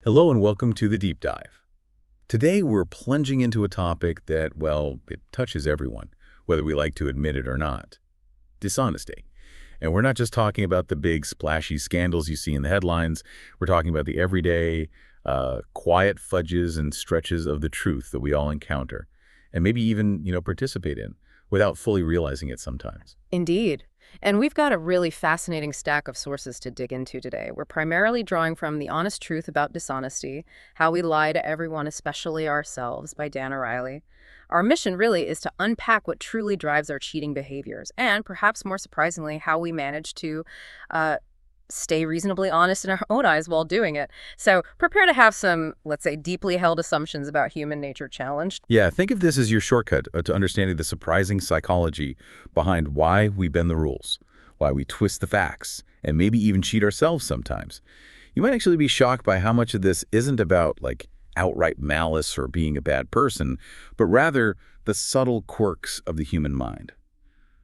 Hello and welcome to the Deep Dive. Today we're plunging into a topic that, well, it touches everyone, whether we like to admit it or not. Dishonesty. And we're not just talking about the big splashy scandals you see in the headlines. We're talking about the everyday, quiet fudges and stretches of the truth that we all encounter, and maybe even, participate in, without fully realizing it sometimes. Indeed. And we've got a really fascinating stack of sources to dig into today. We're primarily drawing from The Honest Truth About Dishonesty, How We Lie to Everyone, Especially Ourselves by Dan Ariely. Our mission really is to unpack what truly drives our cheating behaviors, and perhaps more surprisingly, how we manage to stay reasonably honest in our own eyes while doing it. So prepare to have some, let's say, deeply held assumptions about human nature challenged. Yeah, think of this as your shortcut to understanding the surprising psychology behind why we bend the rules, why we twist the facts, and maybe even cheat ourselves sometimes. You might actually be shocked by how much of this isn't about, outright malice or being a bad person, but rather the subtle quirks of the human mind.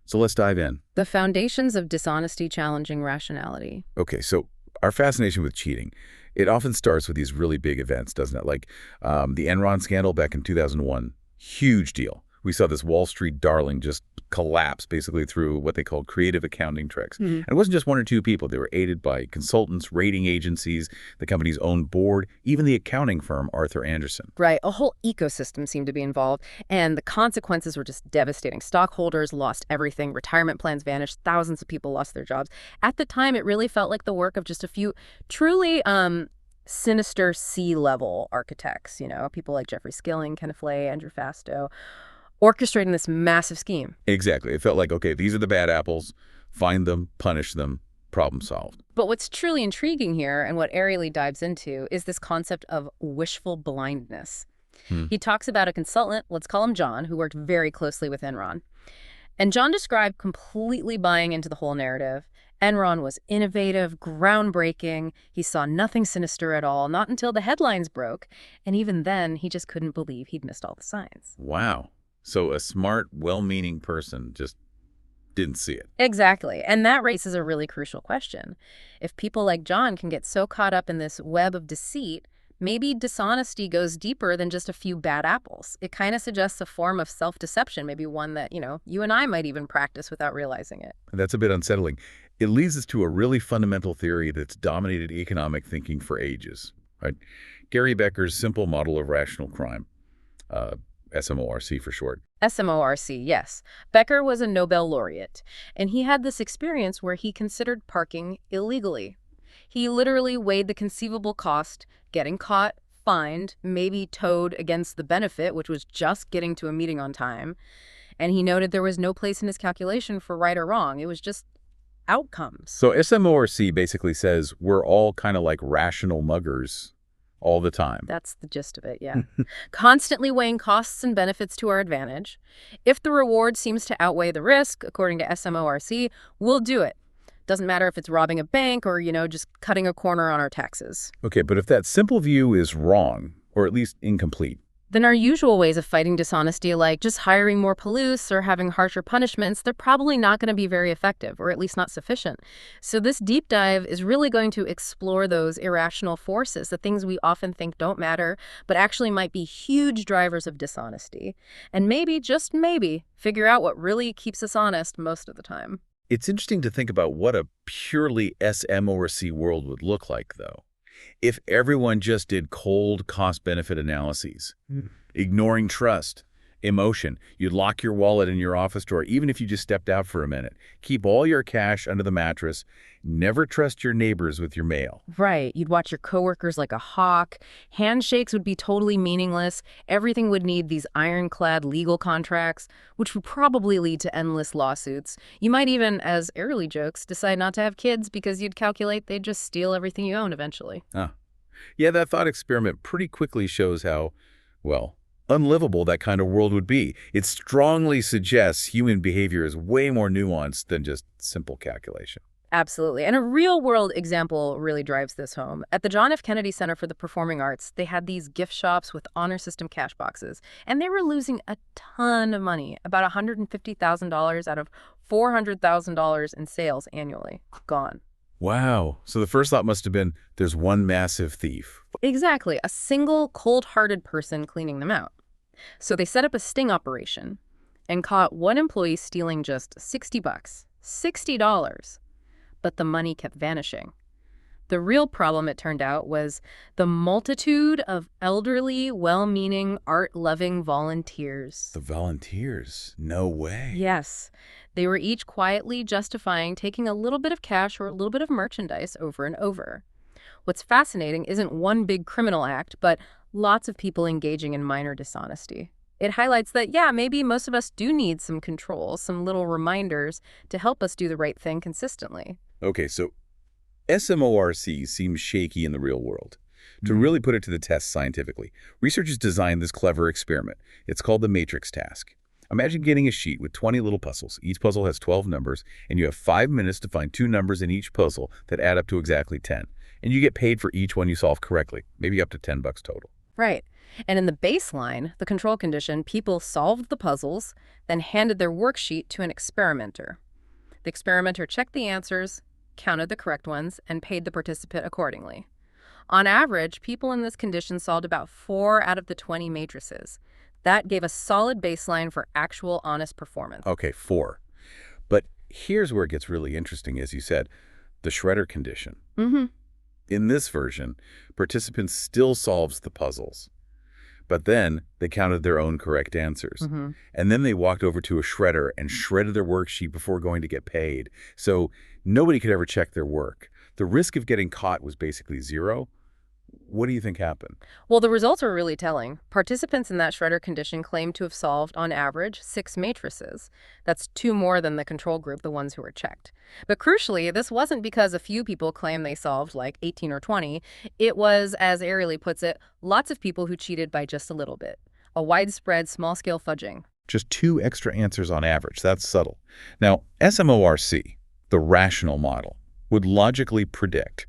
So let's dive in. The foundations of dishonesty challenging rationality. Okay, so our fascination with cheating, it often starts with these really big events, doesn't it? Like the Enron scandal back in 2001, huge deal. We saw this Wall Street darling just collapse basically through what they called creative accounting tricks. And it wasn't just one or two people. They were aided by consultants, rating agencies, the company's own board, even the accounting firm Arthur Andersen. Right. A whole ecosystem seemed to be involved, and the consequences were just devastating. Stockholders lost everything. Retirement plans vanished. Thousands of people lost their jobs. At the time, it really felt like the work of just a few truly sinister C-level architects, people like Jeffrey Skilling, Kenneth Lay, Andrew Fastow, orchestrating this massive scheme. Exactly. It felt like, okay, these are the bad apples. Find them, punish them, problem solved. But what's truly intriguing here, and what Ariely dives into, is this concept of wishful blindness. He talks about a consultant, let's call him John, who worked very closely with Enron. And John described completely buying into the whole narrative. Enron was innovative, groundbreaking. He saw nothing sinister at all, not until the headlines broke. And even then, he just couldn't believe he'd missed all the signs. Wow. So a smart, well-meaning person just didn't see it. Exactly. And that raises a really crucial question. If people like John can get so caught up in this web of deceit, maybe dishonesty goes deeper than just a few bad apples. It kind of suggests a form of self-deception, maybe one that, you and I might even practice without realizing it. That's a bit unsettling. It leads us to a really fundamental theory that's dominated economic thinking for ages, right? Gary Becker's simple model of rational crime, SMORC for short. SMORC, yes. Becker was a Nobel laureate, and he had this experience where he considered parking illegally. He literally weighed the conceivable cost, getting caught, fined, maybe towed against the benefit, which was just getting to a meeting on time. And he noted there was no place in his calculation for right or wrong. It was just outcomes. So SMORC basically says we're all kind of like rational muggers all the time. That's the gist of it, yeah. Constantly weighing costs and benefits to our advantage. If the reward seems to outweigh the risk, according to SMORC, we'll do it. Doesn't matter if it's robbing a bank or, just cutting a corner on our taxes. Okay, but if that simple view is wrong, or at least incomplete, then our usual ways of fighting dishonesty, like just hiring more police or having harsher punishments, they're probably not going to be very effective, or at least not sufficient. So this deep dive is really going to explore those irrational forces, the things we often think don't matter, but actually might be huge drivers of dishonesty. And maybe, just maybe, figure out what really keeps us honest most of the time. It's interesting to think about what a purely SMORC world would look like, though. If everyone just did cold cost-benefit analyses, ignoring trust, emotion, you'd lock your wallet in your office drawer, even if you just stepped out for a minute. Keep all your cash under the mattress. Never trust your neighbors with your mail. Right. You'd watch your coworkers like a hawk. Handshakes would be totally meaningless. Everything would need these ironclad legal contracts, which would probably lead to endless lawsuits. You might even, as Ariely jokes, decide not to have kids because you'd calculate they'd just steal everything you own eventually. Yeah, that thought experiment pretty quickly shows how, unlivable that kind of world would be. It strongly suggests human behavior is way more nuanced than just simple calculation. Absolutely. And a real-world example really drives this home. At the John F. Kennedy Center for the Performing Arts, they had these gift shops with honor system cash boxes, and they were losing a ton of money, about $150,000 out of $400,000 in sales annually. Gone. Wow. So the first thought must have been, there's one massive thief. Exactly, a single cold-hearted person cleaning them out. So they set up a sting operation and caught one employee stealing just $60. $60. But the money kept vanishing. The real problem, it turned out, was the multitude of elderly, well-meaning, art-loving volunteers. The volunteers? No way. Yes. They were each quietly justifying taking a little bit of cash or a little bit of merchandise over and over. What's fascinating isn't one big criminal act, but lots of people engaging in minor dishonesty. It highlights that, yeah, maybe most of us do need some control, some little reminders to help us do the right thing consistently. Okay, so SMORC seems shaky in the real world. To really put it to the test scientifically, researchers designed this clever experiment. It's called the matrix task. Imagine getting a sheet with 20 little puzzles. Each puzzle has 12 numbers, and you have 5 minutes to find 2 numbers in each puzzle that add up to exactly 10. And you get paid for each one you solve correctly, maybe up to $10 total. Right. And in the baseline, the control condition, people solved the puzzles, then handed their worksheet to an experimenter. The experimenter checked the answers, counted the correct ones, and paid the participant accordingly. On average, people in this condition solved about 4 out of the 20 matrices. That gave a solid baseline for actual honest performance. Okay, 4. But here's where it gets really interesting, as you said, the shredder condition. In this version, participants still solves the puzzles. But then they counted their own correct answers. And then they walked over to a shredder and shredded their worksheet before going to get paid. So nobody could ever check their work. The risk of getting caught was basically 0. What do you think happened? Well, the results were really telling. Participants in that shredder condition claimed to have solved, on average, 6 matrices. That's 2 more than the control group, the ones who were checked. But crucially, this wasn't because a few people claimed they solved like 18 or 20. It was, as Ariely puts it, lots of people who cheated by just a little bit. A widespread, small-scale fudging. Just 2 extra answers on average. That's subtle. Now, SMORC, the rational model, would logically predict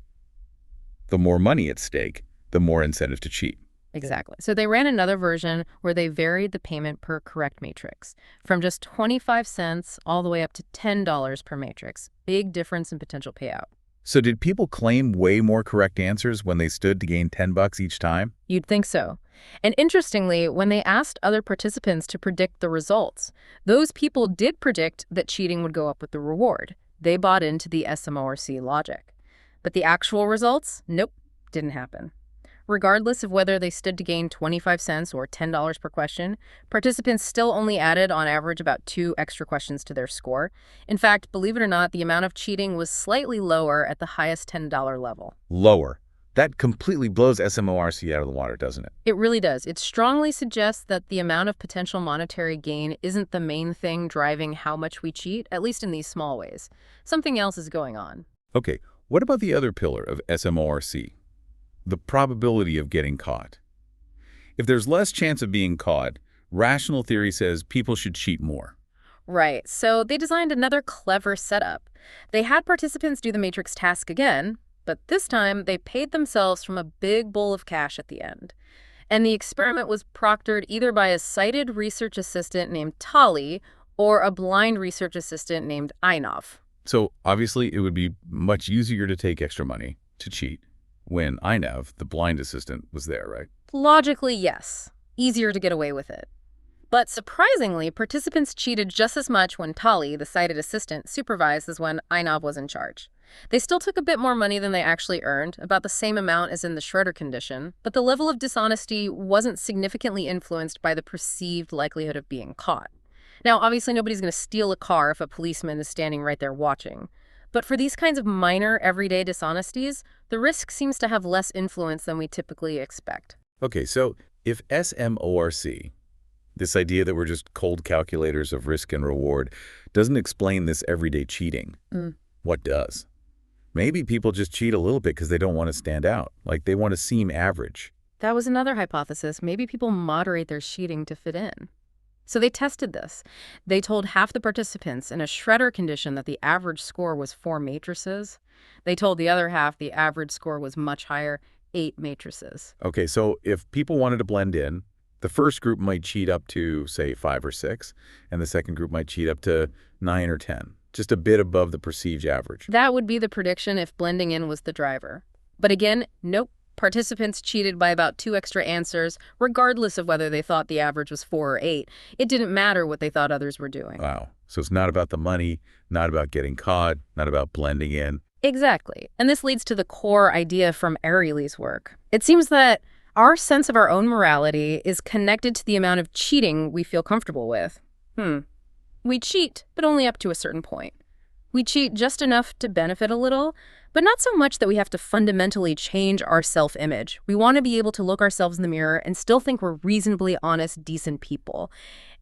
the more money at stake, the more incentive to cheat. Exactly. So they ran another version where they varied the payment per correct matrix from just 25 cents all the way up to $10 per matrix. Big difference in potential payout. So did people claim way more correct answers when they stood to gain $10 each time? You'd think so. And interestingly, when they asked other participants to predict the results, those people did predict that cheating would go up with the reward. They bought into the SMORC logic. But the actual results? Nope, didn't happen. Regardless of whether they stood to gain 25 cents or $10 per question, participants still only added, on average, about 2 extra questions to their score. In fact, believe it or not, the amount of cheating was slightly lower at the highest $10 level. Lower. That completely blows SMORC out of the water, doesn't it? It really does. It strongly suggests that the amount of potential monetary gain isn't the main thing driving how much we cheat, at least in these small ways. Something else is going on. Okay, what about the other pillar of SMORC? The probability of getting caught. If there's less chance of being caught, rational theory says people should cheat more. Right. So they designed another clever setup. They had participants do the matrix task again, but this time they paid themselves from a big bowl of cash at the end. And the experiment was proctored either by a sighted research assistant named Tali or a blind research assistant named Einov. So obviously it would be much easier to take extra money to cheat when Einov, the blind assistant, was there, right? Logically, yes. Easier to get away with it. But surprisingly, participants cheated just as much when Tali, the sighted assistant, supervised as when Einov was in charge. They still took a bit more money than they actually earned, about the same amount as in the shredder condition, but the level of dishonesty wasn't significantly influenced by the perceived likelihood of being caught. Now, obviously, nobody's going to steal a car if a policeman is standing right there watching. But for these kinds of minor, everyday dishonesties, the risk seems to have less influence than we typically expect. Okay, so if SMORC, this idea that we're just cold calculators of risk and reward, doesn't explain this everyday cheating, what does? Maybe people just cheat a little bit because they don't want to stand out, like they want to seem average. That was another hypothesis. Maybe people moderate their cheating to fit in. So they tested this. They told half the participants in a shredder condition that the average score was 4 matrices. They told the other half the average score was much higher, 8 matrices. Okay, so if people wanted to blend in, the first group might cheat up to, say, 5 or 6, and the second group might cheat up to 9 or 10 just a bit above the perceived average. That would be the prediction if blending in was the driver. But again, nope. Participants cheated by about 2 extra answers, regardless of whether they thought the average was 4 or 8. It didn't matter what they thought others were doing. Wow. So it's not about the money, not about getting caught, not about blending in. Exactly. And this leads to the core idea from Ariely's work. It seems that our sense of our own morality is connected to the amount of cheating we feel comfortable with. We cheat, but only up to a certain point. We cheat just enough to benefit a little, but not so much that we have to fundamentally change our self-image. We want to be able to look ourselves in the mirror and still think we're reasonably honest, decent people.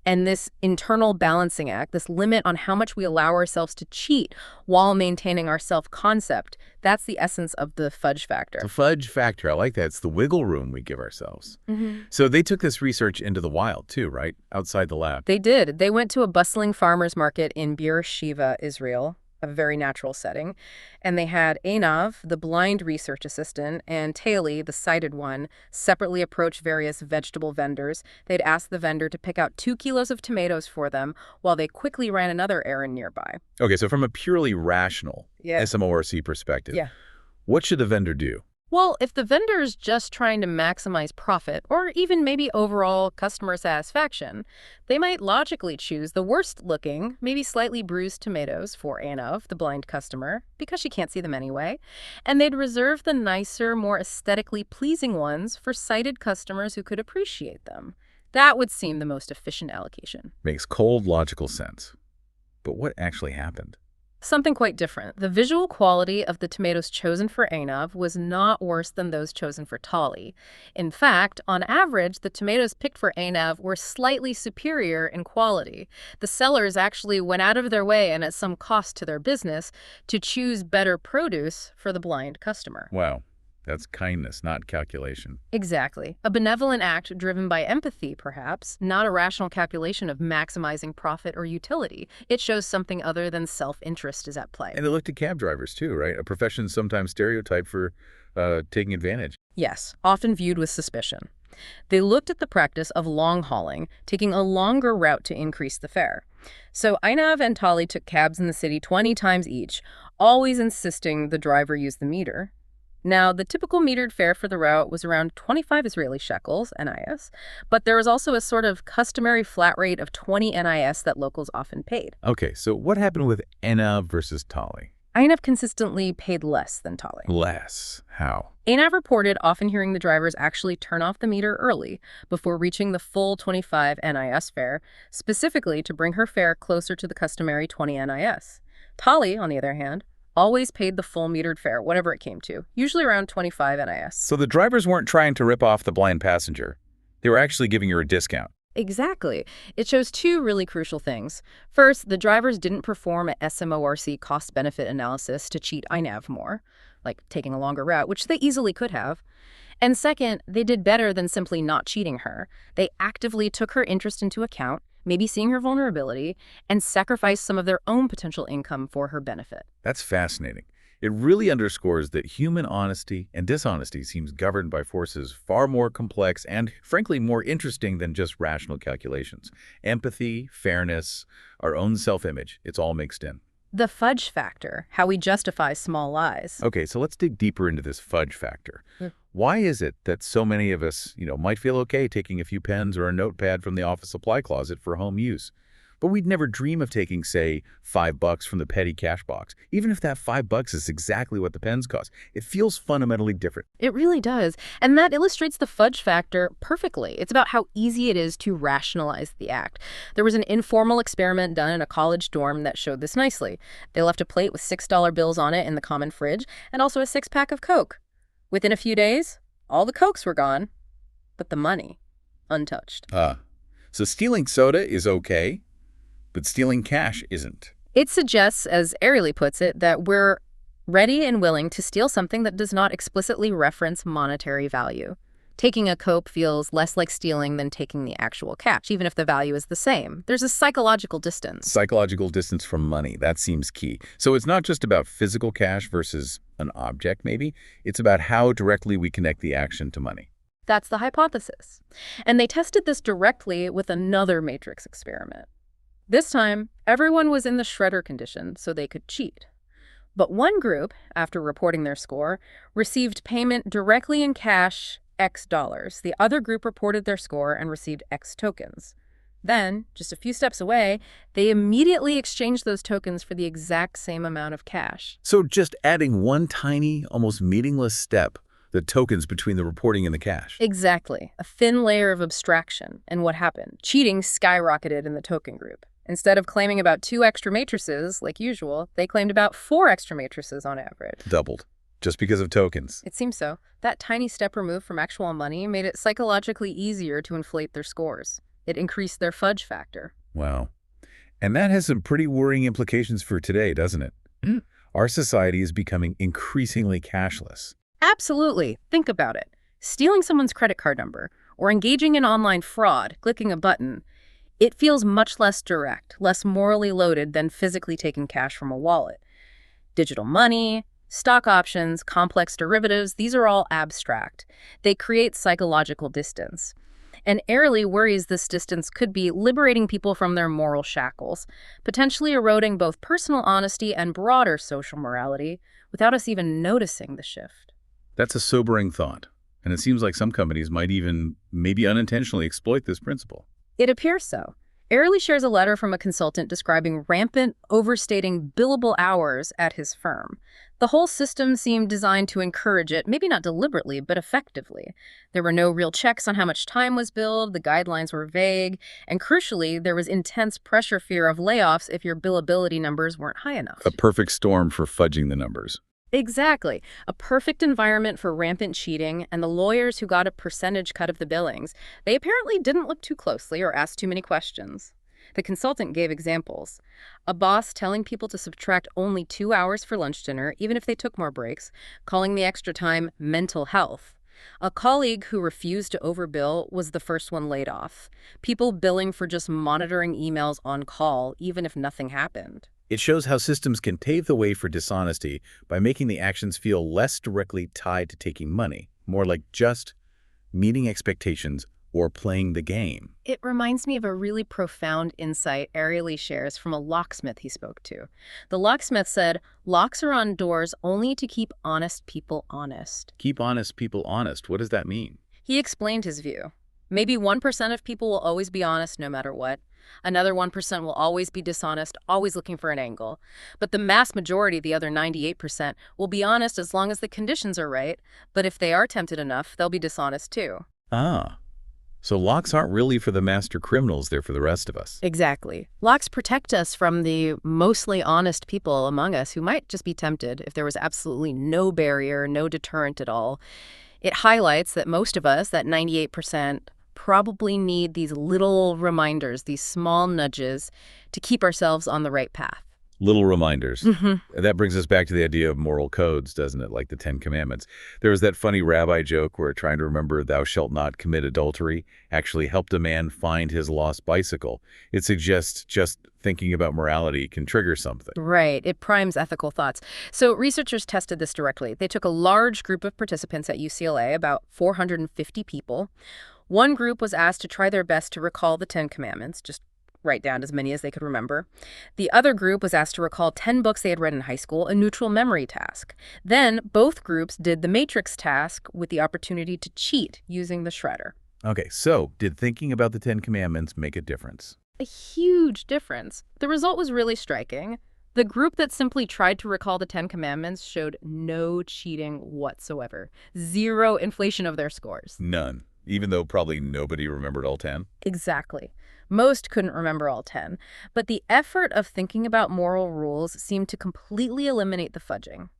And this internal balancing act, this limit on how much we allow ourselves to cheat while maintaining our self-concept, that's the essence of the fudge factor. The fudge factor, I like that. It's the wiggle room we give ourselves. So they took this research into the wild too, right? Outside the lab. They did. They went to a bustling farmer's market in Beersheba, Israel, a very natural setting. And they had Einav, the blind research assistant, and Taily, the sighted one, separately approach various vegetable vendors. They'd ask the vendor to pick out 2 kilos of tomatoes for them while they quickly ran another errand nearby. Okay, so from a purely rational SMORC perspective, what should the vendor do? Well, if the vendor is just trying to maximize profit, or even maybe overall customer satisfaction, they might logically choose the worst-looking, maybe slightly bruised tomatoes for Einav, the blind customer, because she can't see them anyway, and they'd reserve the nicer, more aesthetically pleasing ones for sighted customers who could appreciate them. That would seem the most efficient allocation. Makes cold, logical sense. But what actually happened? Something quite different. The visual quality of the tomatoes chosen for Einav was not worse than those chosen for Taily. In fact, on average, the tomatoes picked for Einav were slightly superior in quality. The sellers actually went out of their way and at some cost to their business to choose better produce for the blind customer. Wow. That's kindness, not calculation. Exactly. A benevolent act driven by empathy, perhaps, not a rational calculation of maximizing profit or utility. It shows something other than self-interest is at play. And they looked at cab drivers too, right? A profession sometimes stereotyped for taking advantage. Yes, often viewed with suspicion. They looked at the practice of long hauling, taking a longer route to increase the fare. So Einav and Taily took cabs in the city 20 times each, always insisting the driver use the meter. Now, the typical metered fare for the route was around 25 Israeli shekels, NIS, but there was also a sort of customary flat rate of 20 NIS that locals often paid. Okay, so what happened with Einav versus Taily? Einav consistently paid less than Taily. Less? How? Einav reported often hearing the drivers actually turn off the meter early before reaching the full 25 NIS fare, specifically to bring her fare closer to the customary 20 NIS. Taily, on the other hand, always paid the full metered fare, whatever it came to, usually around 25 NIS. So the drivers weren't trying to rip off the blind passenger. They were actually giving her a discount. Exactly. It shows 2 really crucial things. First, the drivers didn't perform a SMORC cost-benefit analysis to cheat Einav more, like taking a longer route, which they easily could have. And second, they did better than simply not cheating her. They actively took her interest into account, maybe seeing her vulnerability, and sacrificed some of their own potential income for her benefit. That's fascinating. It really underscores that human honesty and dishonesty seems governed by forces far more complex and, frankly, more interesting than just rational calculations. Empathy, fairness, our own self-image, it's all mixed in. The fudge factor, how we justify small lies. Okay, so let's dig deeper into this fudge factor. Why is it that so many of us, might feel okay taking a few pens or a notepad from the office supply closet for home use? But we'd never dream of taking, say, $5 from the petty cash box, even if that $5 is exactly what the pens cost. It feels fundamentally different. It really does. And that illustrates the fudge factor perfectly. It's about how easy it is to rationalize the act. There was an informal experiment done in a college dorm that showed this nicely. They left a plate with $6 bills on it in the common fridge and also a 6-pack of Coke. Within a few days, all the Cokes were gone, but the money, untouched. So stealing soda is okay, but stealing cash isn't. It suggests, as Ariely puts it, that we're ready and willing to steal something that does not explicitly reference monetary value. Taking a Coke feels less like stealing than taking the actual cash, even if the value is the same. There's a psychological distance. Psychological distance from money, that seems key. So it's not just about physical cash versus an object, maybe. It's about how directly we connect the action to money. That's the hypothesis. And they tested this directly with another matrix experiment. This time, everyone was in the shredder condition so they could cheat. But one group, after reporting their score, received payment directly in cash, X dollars. The other group reported their score and received X tokens. Then, just a few steps away, they immediately exchanged those tokens for the exact same amount of cash. So just adding one tiny, almost meaningless step, the tokens between the reporting and the cash. Exactly. A thin layer of abstraction. And what happened? Cheating skyrocketed in the token group. Instead of claiming about 2 extra matrices, like usual, they claimed about 4 extra matrices on average. Doubled. Just because of tokens. It seems so. That tiny step removed from actual money made it psychologically easier to inflate their scores. It increased their fudge factor. Wow. And that has some pretty worrying implications for today, doesn't it? Our society is becoming increasingly cashless. Absolutely. Think about it. Stealing someone's credit card number or engaging in online fraud, clicking a button, it feels much less direct, less morally loaded than physically taking cash from a wallet. Digital money, stock options, complex derivatives, these are all abstract. They create psychological distance. And Ariely worries this distance could be liberating people from their moral shackles, potentially eroding both personal honesty and broader social morality without us even noticing the shift. That's a sobering thought. And it seems like some companies might even, maybe unintentionally, exploit this principle. It appears so. Ariely shares a letter from a consultant describing rampant, overstating billable hours at his firm. The whole system seemed designed to encourage it, maybe not deliberately, but effectively. There were no real checks on how much time was billed, the guidelines were vague, and crucially, there was intense fear of layoffs if your billability numbers weren't high enough. A perfect storm for fudging the numbers. Exactly. A perfect environment for rampant cheating, and the lawyers who got a percentage cut of the billings, they apparently didn't look too closely or ask too many questions. The consultant gave examples. A boss telling people to subtract only 2 hours for lunch dinner, even if they took more breaks, calling the extra time mental health. A colleague who refused to overbill was the first one laid off. People billing for just monitoring emails on call, even if nothing happened. It shows how systems can pave the way for dishonesty by making the actions feel less directly tied to taking money, more like just meeting expectations or playing the game. It reminds me of a really profound insight Ariely shares from a locksmith he spoke to. The locksmith said, "Locks are on doors only to keep honest people honest." Keep honest people honest. What does that mean? He explained his view. Maybe 1% of people will always be honest no matter what. Another 1% will always be dishonest, always looking for an angle. But the mass majority, the other 98%, will be honest as long as the conditions are right. But if they are tempted enough, they'll be dishonest too. Ah. So locks aren't really for the master criminals, they're for the rest of us. Exactly. Locks protect us from the mostly honest people among us who might just be tempted if there was absolutely no barrier, no deterrent at all. It highlights that most of us, that 98%, probably need these little reminders, these small nudges to keep ourselves on the right path. Little reminders. That brings us back to the idea of moral codes, doesn't it? Like the 10 Commandments. There was that funny rabbi joke where trying to remember thou shalt not commit adultery actually helped a man find his lost bicycle. It suggests just thinking about morality can trigger something. Right. It primes ethical thoughts. So researchers tested this directly. They took a large group of participants at UCLA, about 450 people. One group was asked to try their best to recall the 10 Commandments, just write down as many as they could remember. The other group was asked to recall 10 books they had read in high school, a neutral memory task. Then both groups did the matrix task with the opportunity to cheat using the shredder. Okay, so did thinking about the 10 Commandments make a difference? A huge difference. The result was really striking. The group that simply tried to recall the 10 Commandments showed no cheating whatsoever. Zero inflation of their scores. None. Even though probably nobody remembered all 10? Exactly. Most couldn't remember all 10, but the effort of thinking about moral rules seemed to completely eliminate the fudging.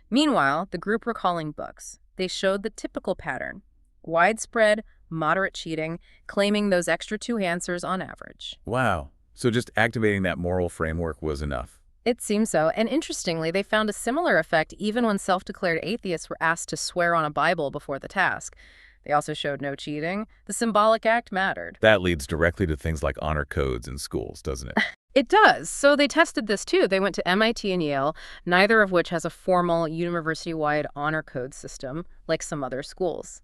Meanwhile, the group recalling books, they showed the typical pattern. Widespread, moderate cheating, claiming those extra 2 answers on average. Wow. So just activating that moral framework was enough. It seems so, and interestingly, they found a similar effect even when self-declared atheists were asked to swear on a Bible before the task. They also showed no cheating. The symbolic act mattered. That leads directly to things like honor codes in schools, doesn't it? It does. So they tested this too. They went to MIT and Yale, neither of which has a formal university-wide honor code system like some other schools.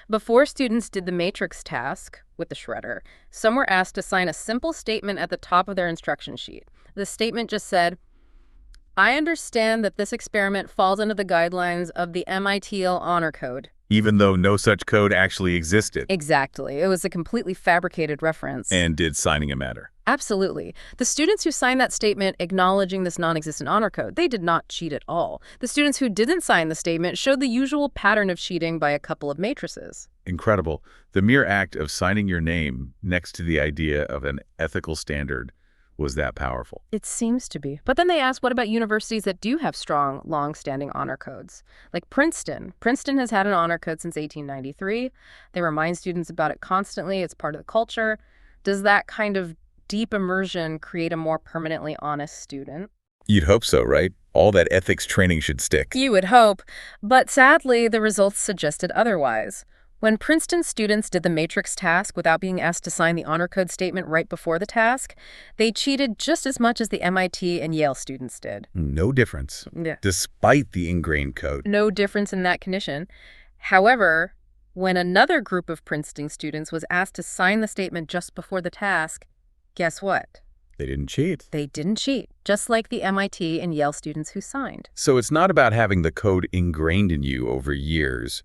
Before students did the matrix task with the shredder, some were asked to sign a simple statement at the top of their instruction sheet. The statement just said, "I understand that this experiment falls under the guidelines of the MIT Honor Code." Even though no such code actually existed. Exactly. It was a completely fabricated reference. And did signing a matter? Absolutely. The students who signed that statement acknowledging this non-existent honor code, they did not cheat at all. The students who didn't sign the statement showed the usual pattern of cheating by a couple of matrices. Incredible. The mere act of signing your name next to the idea of an ethical standard was that powerful. It seems to be. But then they asked, what about universities that do have strong, long-standing honor codes? Like Princeton. Princeton has had an honor code since 1893. They remind students about it constantly. It's part of the culture. Does that kind of deep immersion create a more permanently honest student? You'd hope so, right? All that ethics training should stick. You would hope. But sadly, the results suggested otherwise. When Princeton students did the matrix task without being asked to sign the honor code statement right before the task, they cheated just as much as the MIT and Yale students did. No difference. Yeah. Despite the ingrained code. No difference in that condition. However, when another group of Princeton students was asked to sign the statement just before the task, guess what? They didn't cheat. They didn't cheat, just like the MIT and Yale students who signed. So it's not about having the code ingrained in you over years.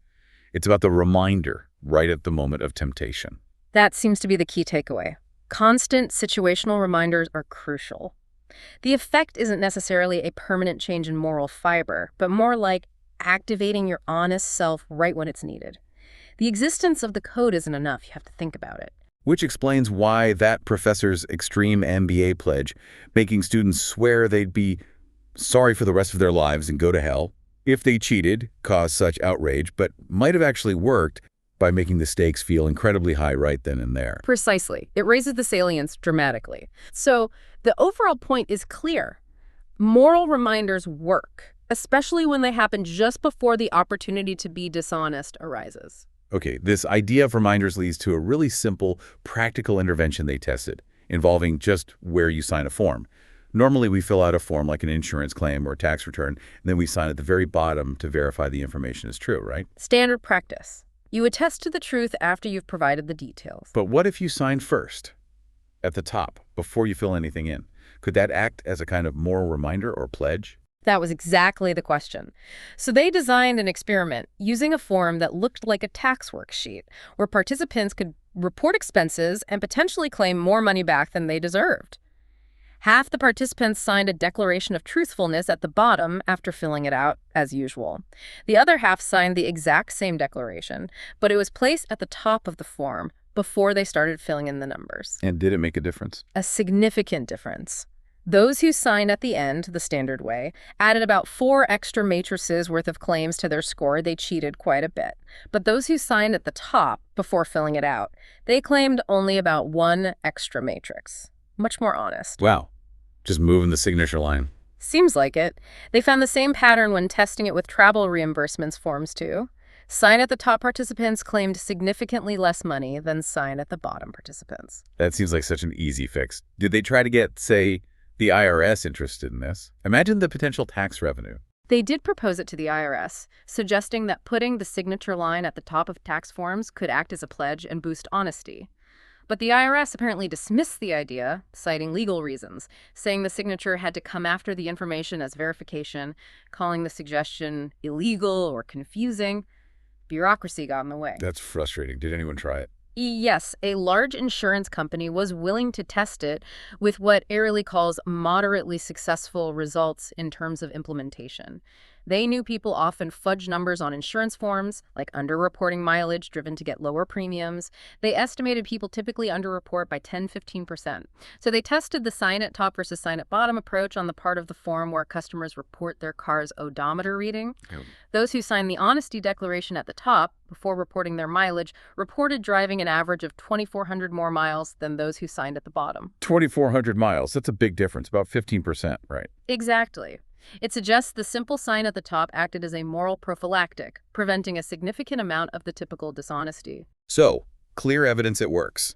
It's about the reminder right at the moment of temptation. That seems to be the key takeaway. Constant situational reminders are crucial. The effect isn't necessarily a permanent change in moral fiber, but more like activating your honest self right when it's needed. The existence of the code isn't enough. You have to think about it. Which explains why that professor's extreme MBA pledge, making students swear they'd be sorry for the rest of their lives and go to hell if they cheated, caused such outrage, but might have actually worked by making the stakes feel incredibly high right then and there. Precisely. It raises the salience dramatically. So the overall point is clear. Moral reminders work, especially when they happen just before the opportunity to be dishonest arises. Okay, this idea of reminders leads to a really simple, practical intervention they tested, involving just where you sign a form. Normally, we fill out a form like an insurance claim or a tax return, and then we sign at the very bottom to verify the information is true, right? Standard practice. You attest to the truth after you've provided the details. But what if you sign first, at the top, before you fill anything in? Could that act as a kind of moral reminder or pledge? That was exactly the question. So they designed an experiment using a form that looked like a tax worksheet, where participants could report expenses and potentially claim more money back than they deserved. Half the participants signed a declaration of truthfulness at the bottom after filling it out, as usual. The other half signed the exact same declaration, but it was placed at the top of the form before they started filling in the numbers. And did it make a difference? A significant difference. Those who signed at the end, the standard way, added about 4 extra matrices worth of claims to their score. They cheated quite a bit. But those who signed at the top before filling it out, they claimed only about 1 extra matrix. Much more honest. Wow. Just moving the signature line. Seems like it. They found the same pattern when testing it with travel reimbursements forms, too. Sign at the top participants claimed significantly less money than sign at the bottom participants. That seems like such an easy fix. Did they try to get, say, the IRS interested in this? Imagine the potential tax revenue. They did propose it to the IRS, suggesting that putting the signature line at the top of tax forms could act as a pledge and boost honesty. But the IRS apparently dismissed the idea, citing legal reasons, saying the signature had to come after the information as verification, calling the suggestion illegal or confusing. Bureaucracy got in the way. That's frustrating. Did anyone try it? Yes, a large insurance company was willing to test it with what Ariely calls moderately successful results in terms of implementation. They knew people often fudge numbers on insurance forms, like underreporting mileage driven to get lower premiums. They estimated people typically underreport by 10–15%. So they tested the sign at top versus sign at bottom approach on the part of the form where customers report their car's odometer reading. Those who signed the honesty declaration at the top, before reporting their mileage, reported driving an average of 2,400 more miles than those who signed at the bottom. 2,400 miles. That's a big difference, about 15%, right? Exactly. It suggests the simple sign at the top acted as a moral prophylactic, preventing a significant amount of the typical dishonesty. So, clear evidence it works.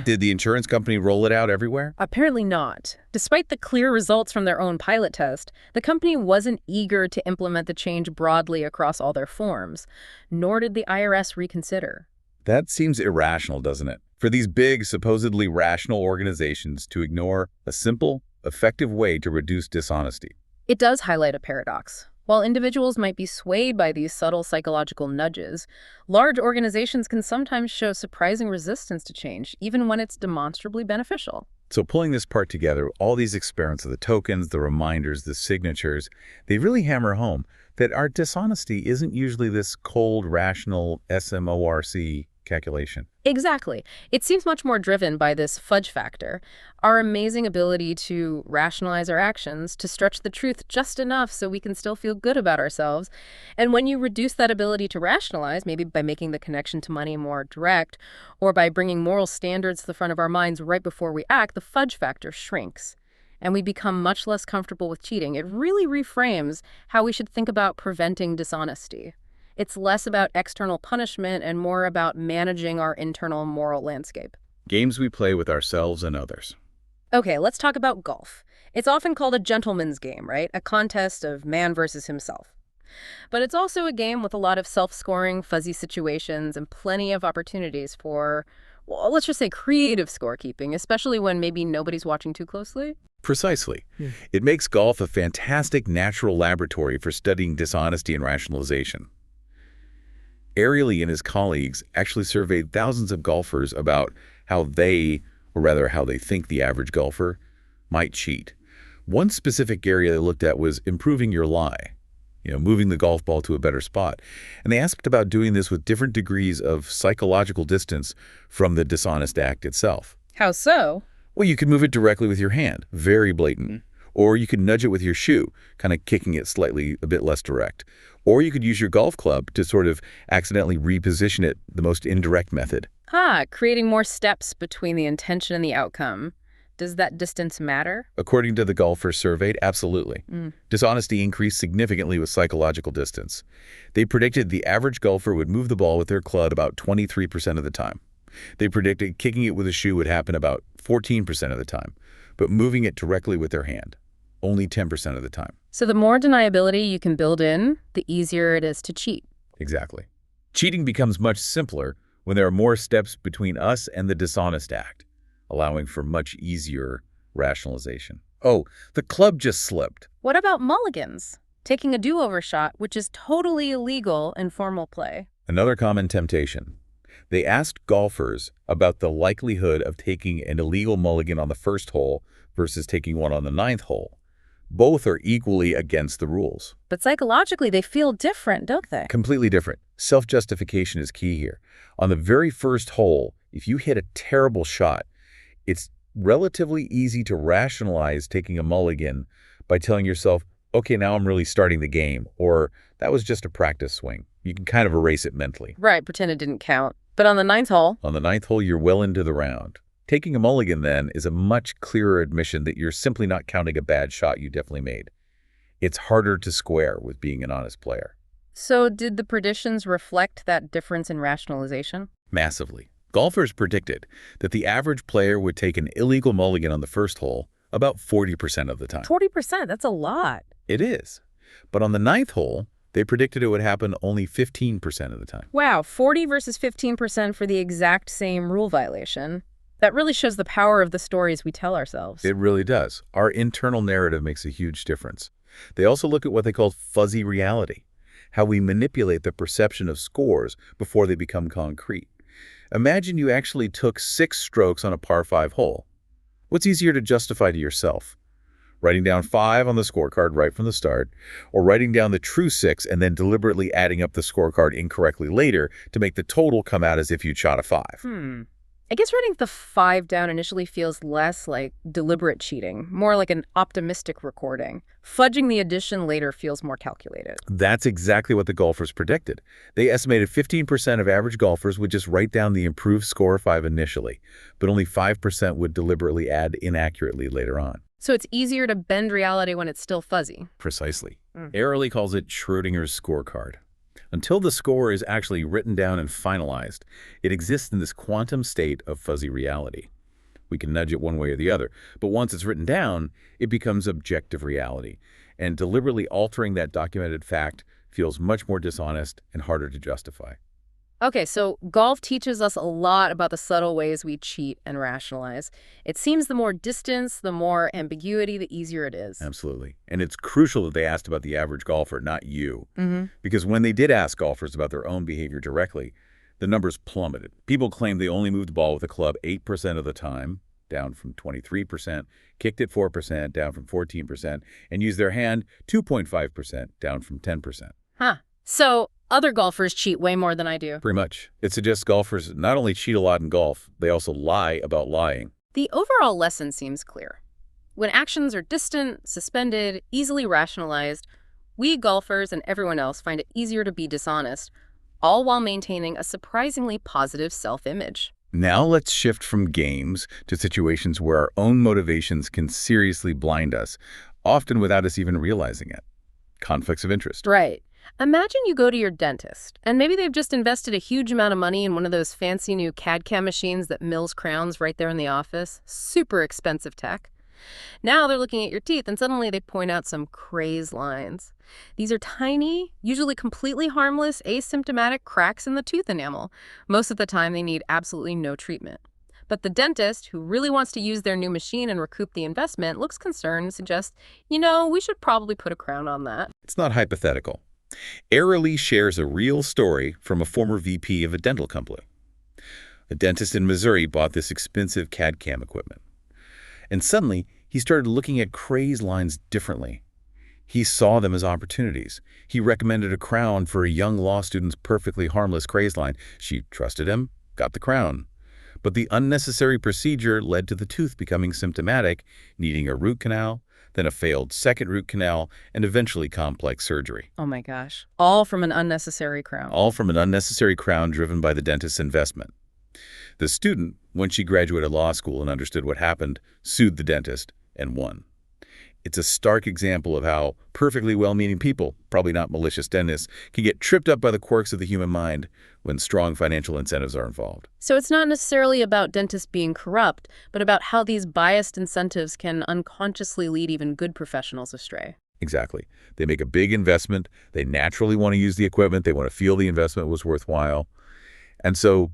Did the insurance company roll it out everywhere? Apparently not. Despite the clear results from their own pilot test, the company wasn't eager to implement the change broadly across all their forms, nor did the IRS reconsider. That seems irrational, doesn't it? For these big, supposedly rational organizations to ignore a simple, effective way to reduce dishonesty. It does highlight a paradox. While individuals might be swayed by these subtle psychological nudges, large organizations can sometimes show surprising resistance to change, even when it's demonstrably beneficial. So pulling this part together, all these experiments of the tokens, the reminders, the signatures, they really hammer home that our dishonesty isn't usually this cold, rational SMORC calculation. Exactly. It seems much more driven by this fudge factor, our amazing ability to rationalize our actions, to stretch the truth just enough so we can still feel good about ourselves. And when you reduce that ability to rationalize, maybe by making the connection to money more direct, or by bringing moral standards to the front of our minds right before we act, the fudge factor shrinks, and we become much less comfortable with cheating. It really reframes how we should think about preventing dishonesty. It's less about external punishment and more about managing our internal moral landscape. Games we play with ourselves and others. Okay, let's talk about golf. It's often called a gentleman's game, right? A contest of man versus himself. But it's also a game with a lot of self-scoring, fuzzy situations and plenty of opportunities for, well, let's just say creative scorekeeping, especially when maybe nobody's watching too closely. Precisely. It makes golf a fantastic natural laboratory for studying dishonesty and rationalization. Ariely and his colleagues actually surveyed thousands of golfers about how they, or rather how they think the average golfer, might cheat. One specific area they looked at was improving your lie, moving the golf ball to a better spot. And they asked about doing this with different degrees of psychological distance from the dishonest act itself. How so? Well, you could move it directly with your hand, very blatant. Or you could nudge it with your shoe, kind of kicking it slightly a bit less direct. Or you could use your golf club to sort of accidentally reposition it, the most indirect method. Creating more steps between the intention and the outcome. Does that distance matter? According to the golfers surveyed, absolutely. Dishonesty increased significantly with psychological distance. They predicted the average golfer would move the ball with their club about 23% of the time. They predicted kicking it with a shoe would happen about 14% of the time, but moving it directly with their hand, only 10% of the time. So the more deniability you can build in, the easier it is to cheat. Exactly. Cheating becomes much simpler when there are more steps between us and the dishonest act, allowing for much easier rationalization. Oh, the club just slipped. What about mulligans? Taking a do-over shot, which is totally illegal in formal play. Another common temptation. They asked golfers about the likelihood of taking an illegal mulligan on the first hole versus taking one on the 9th hole. Both are equally against the rules. But psychologically, they feel different, don't they? Completely different. Self-justification is key here. On the very first hole, if you hit a terrible shot, it's relatively easy to rationalize taking a mulligan by telling yourself, okay, now I'm really starting the game, or that was just a practice swing. You can kind of erase it mentally. Right, pretend it didn't count. But on the 9th hole? On the 9th hole, you're well into the round. Taking a mulligan, then, is a much clearer admission that you're simply not counting a bad shot you definitely made. It's harder to square with being an honest player. So did the predictions reflect that difference in rationalization? Massively. Golfers predicted that the average player would take an illegal mulligan on the first hole about 40% of the time. 40%? That's a lot. It is. But on the 9th hole, they predicted it would happen only 15% of the time. Wow, 40 versus 15% for the exact same rule violation. That really shows the power of the stories we tell ourselves. It really does. Our internal narrative makes a huge difference. They also look at what they call fuzzy reality, how we manipulate the perception of scores before they become concrete. Imagine you actually took 6 strokes on a par 5 hole. What's easier to justify to yourself? Writing down 5 on the scorecard right from the start, or writing down the true 6 and then deliberately adding up the scorecard incorrectly later to make the total come out as if you'd shot a 5? I guess writing the 5 down initially feels less like deliberate cheating, more like an optimistic recording. Fudging the addition later feels more calculated. That's exactly what the golfers predicted. They estimated 15% of average golfers would just write down the improved score of 5 initially, but only 5% would deliberately add inaccurately later on. So it's easier to bend reality when it's still fuzzy. Precisely. Ariely calls it Schrodinger's scorecard. Until the score is actually written down and finalized, it exists in this quantum state of fuzzy reality. We can nudge it one way or the other, but once it's written down, it becomes objective reality. And deliberately altering that documented fact feels much more dishonest and harder to justify. Okay, so golf teaches us a lot about the subtle ways we cheat and rationalize. It seems the more distance, the more ambiguity, the easier it is. Absolutely. And it's crucial that they asked about the average golfer, not you. Because when they did ask golfers about their own behavior directly, the numbers plummeted. People claimed they only moved the ball with a club 8% of the time, down from 23%, kicked it 4%, down from 14%, and used their hand 2.5%, down from 10%. Huh. So other golfers cheat way more than I do. Pretty much. It suggests golfers not only cheat a lot in golf, they also lie about lying. The overall lesson seems clear. When actions are distant, suspended, easily rationalized, we golfers and everyone else find it easier to be dishonest, all while maintaining a surprisingly positive self-image. Now let's shift from games to situations where our own motivations can seriously blind us, often without us even realizing it. Conflicts of interest. Right. Imagine you go to your dentist, and maybe they've just invested a huge amount of money in one of those fancy new CAD/CAM machines that mills crowns right there in the office. Super expensive tech. Now they're looking at your teeth, and suddenly they point out some crazed lines. These are tiny, usually completely harmless, asymptomatic cracks in the tooth enamel. Most of the time, they need absolutely no treatment. But the dentist, who really wants to use their new machine and recoup the investment, looks concerned and suggests, we should probably put a crown on that. It's not hypothetical. Ariely shares a real story from a former VP of a dental company. A dentist in Missouri bought this expensive CAD/CAM equipment. And suddenly, he started looking at crazed lines differently. He saw them as opportunities. He recommended a crown for a young law student's perfectly harmless crazed line. She trusted him, got the crown. But the unnecessary procedure led to the tooth becoming symptomatic, needing a root canal, then a failed second root canal, and eventually complex surgery. Oh my gosh. All from an unnecessary crown. All from an unnecessary crown driven by the dentist's investment. The student, when she graduated law school and understood what happened, sued the dentist and won. It's a stark example of how perfectly well-meaning people, probably not malicious dentists, can get tripped up by the quirks of the human mind when strong financial incentives are involved. So it's not necessarily about dentists being corrupt, but about how these biased incentives can unconsciously lead even good professionals astray. Exactly. They make a big investment. They naturally want to use the equipment. They want to feel the investment was worthwhile. And so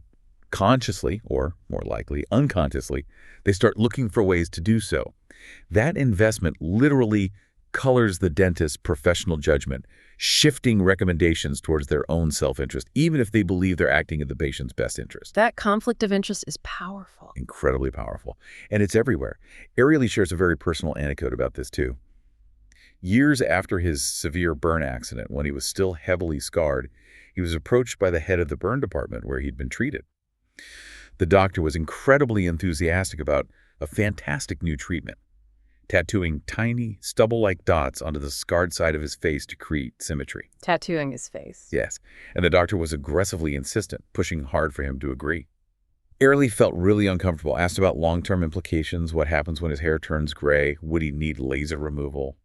consciously, or more likely unconsciously, they start looking for ways to do so. That investment literally colors the dentist's professional judgment, shifting recommendations towards their own self-interest, even if they believe they're acting in the patient's best interest. That conflict of interest is powerful. Incredibly powerful. And it's everywhere. Ariely shares a very personal anecdote about this, too. Years after his severe burn accident, when he was still heavily scarred, he was approached by the head of the burn department where he'd been treated. The doctor was incredibly enthusiastic about a fantastic new treatment, tattooing tiny, stubble-like dots onto the scarred side of his face to create symmetry. Tattooing his face. Yes, and the doctor was aggressively insistent, pushing hard for him to agree. Ariely felt really uncomfortable, asked about long-term implications, what happens when his hair turns gray, would he need laser removal?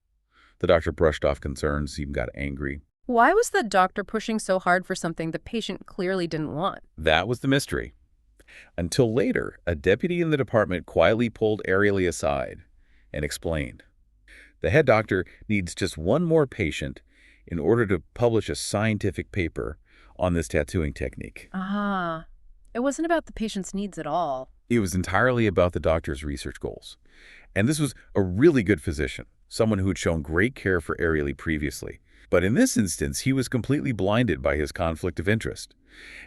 The doctor brushed off concerns, even got angry. Why was the doctor pushing so hard for something the patient clearly didn't want? That was the mystery. Until later, a deputy in the department quietly pulled Ariely aside and explained. The head doctor needs just one more patient in order to publish a scientific paper on this tattooing technique. Ah, it wasn't about the patient's needs at all. It was entirely about the doctor's research goals. And this was a really good physician, someone who had shown great care for Ariely previously. But in this instance, he was completely blinded by his conflict of interest.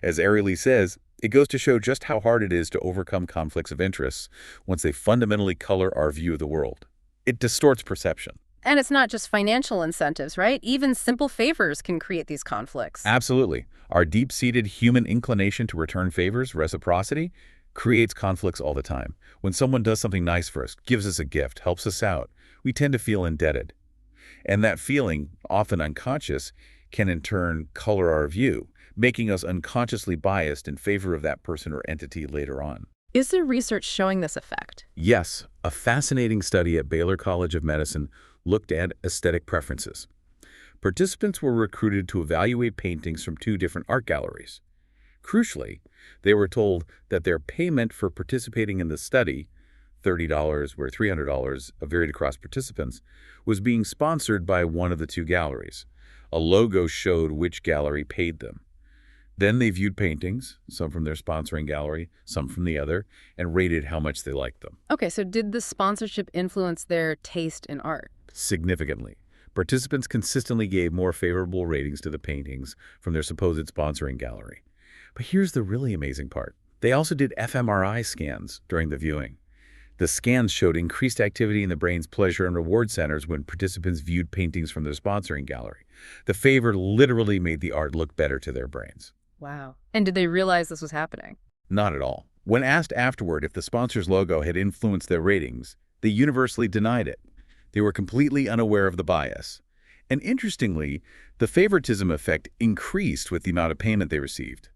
As Ariely says, it goes to show just how hard it is to overcome conflicts of interest once they fundamentally color our view of the world. It distorts perception. And it's not just financial incentives, right? Even simple favors can create these conflicts. Absolutely. Our deep-seated human inclination to return favors, reciprocity, creates conflicts all the time. When someone does something nice for us, gives us a gift, helps us out, we tend to feel indebted. And that feeling, often unconscious, can in turn color our view, making us unconsciously biased in favor of that person or entity later on. Is there research showing this effect? Yes, a fascinating study at Baylor College of Medicine looked at aesthetic preferences. Participants were recruited to evaluate paintings from 2 different art galleries. Crucially, they were told that their payment for participating in the study, $30 or $300, varied across participants, was being sponsored by one of the 2 galleries. A logo showed which gallery paid them. Then they viewed paintings, some from their sponsoring gallery, some from the other, and rated how much they liked them. Okay, so did the sponsorship influence their taste in art? Significantly. Participants consistently gave more favorable ratings to the paintings from their supposed sponsoring gallery. But here's the really amazing part. They also did fMRI scans during the viewing. The scans showed increased activity in the brain's pleasure and reward centers when participants viewed paintings from their sponsoring gallery. The favor literally made the art look better to their brains. Wow. And did they realize this was happening? Not at all. When asked afterward if the sponsor's logo had influenced their ratings, they universally denied it. They were completely unaware of the bias. And interestingly, the favoritism effect increased with the amount of payment they received.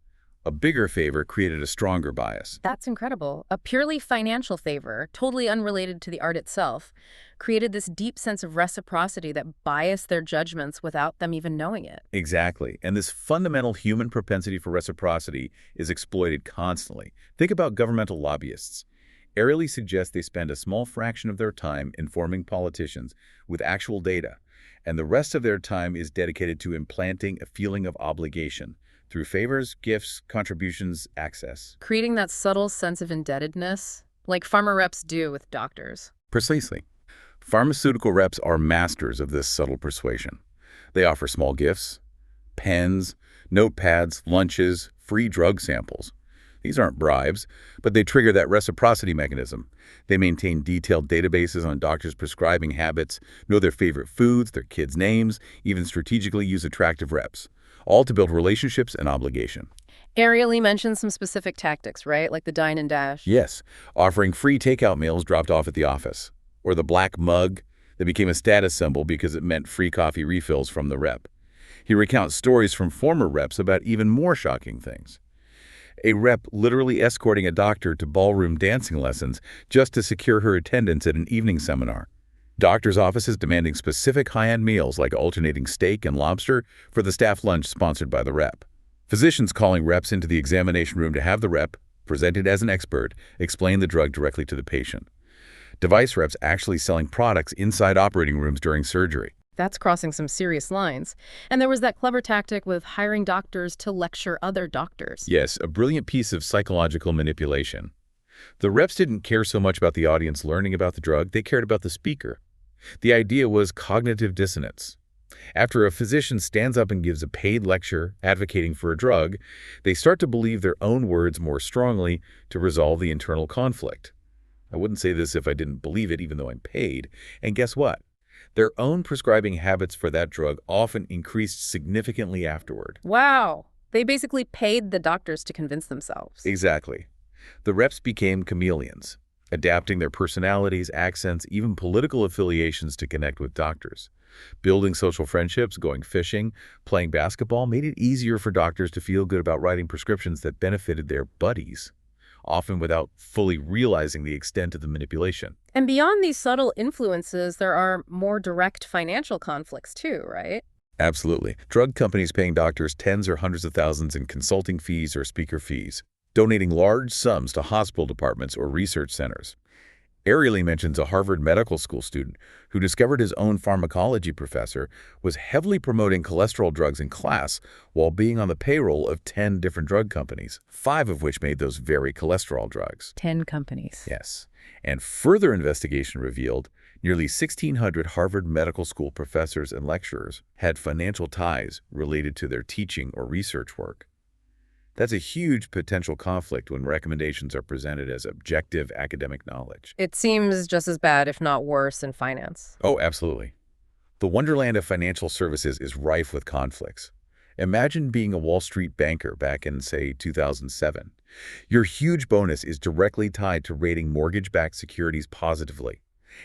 A bigger favor created a stronger bias. That's incredible. A purely financial favor, totally unrelated to the art itself, created this deep sense of reciprocity that biased their judgments without them even knowing it. Exactly. And this fundamental human propensity for reciprocity is exploited constantly. Think about governmental lobbyists. Ariely suggests they spend a small fraction of their time informing politicians with actual data, and the rest of their time is dedicated to implanting a feeling of obligation through favors, gifts, contributions, access. Creating that subtle sense of indebtedness, like pharma reps do with doctors. Precisely. Pharmaceutical reps are masters of this subtle persuasion. They offer small gifts, pens, notepads, lunches, free drug samples. These aren't bribes, but they trigger that reciprocity mechanism. They maintain detailed databases on doctors' prescribing habits, know their favorite foods, their kids' names, even strategically use attractive reps, all to build relationships and obligation. Ariely mentioned some specific tactics, right? Like the dine and dash. Yes, offering free takeout meals dropped off at the office, or the black mug that became a status symbol because it meant free coffee refills from the rep. He recounts stories from former reps about even more shocking things. A rep literally escorting a doctor to ballroom dancing lessons just to secure her attendance at an evening seminar. Doctors' offices demanding specific high-end meals like alternating steak and lobster for the staff lunch sponsored by the rep. Physicians calling reps into the examination room to have the rep, presented as an expert, explain the drug directly to the patient. Device reps actually selling products inside operating rooms during surgery. That's crossing some serious lines. And there was that clever tactic with hiring doctors to lecture other doctors. Yes, a brilliant piece of psychological manipulation. The reps didn't care so much about the audience learning about the drug, they cared about the speaker. The idea was cognitive dissonance. After a physician stands up and gives a paid lecture advocating for a drug, they start to believe their own words more strongly to resolve the internal conflict. I wouldn't say this if I didn't believe it, even though I'm paid. And guess what? Their own prescribing habits for that drug often increased significantly afterward. Wow. They basically paid the doctors to convince themselves. Exactly. The reps became chameleons, adapting their personalities, accents, even political affiliations to connect with doctors. Building social friendships, going fishing, playing basketball made it easier for doctors to feel good about writing prescriptions that benefited their buddies, often without fully realizing the extent of the manipulation. And beyond these subtle influences, there are more direct financial conflicts too, right? Absolutely. Drug companies paying doctors tens or hundreds of thousands in consulting fees or speaker fees, donating large sums to hospital departments or research centers. Ariely mentions a Harvard Medical School student who discovered his own pharmacology professor was heavily promoting cholesterol drugs in class while being on the payroll of 10 different drug companies, 5 of which made those very cholesterol drugs. 10 companies. Yes. And further investigation revealed nearly 1,600 Harvard Medical School professors and lecturers had financial ties related to their teaching or research work. That's a huge potential conflict when recommendations are presented as objective academic knowledge. It seems just as bad, if not worse, in finance. Oh, absolutely. The wonderland of financial services is rife with conflicts. Imagine being a Wall Street banker back in, say, 2007. Your huge bonus is directly tied to rating mortgage-backed securities positively.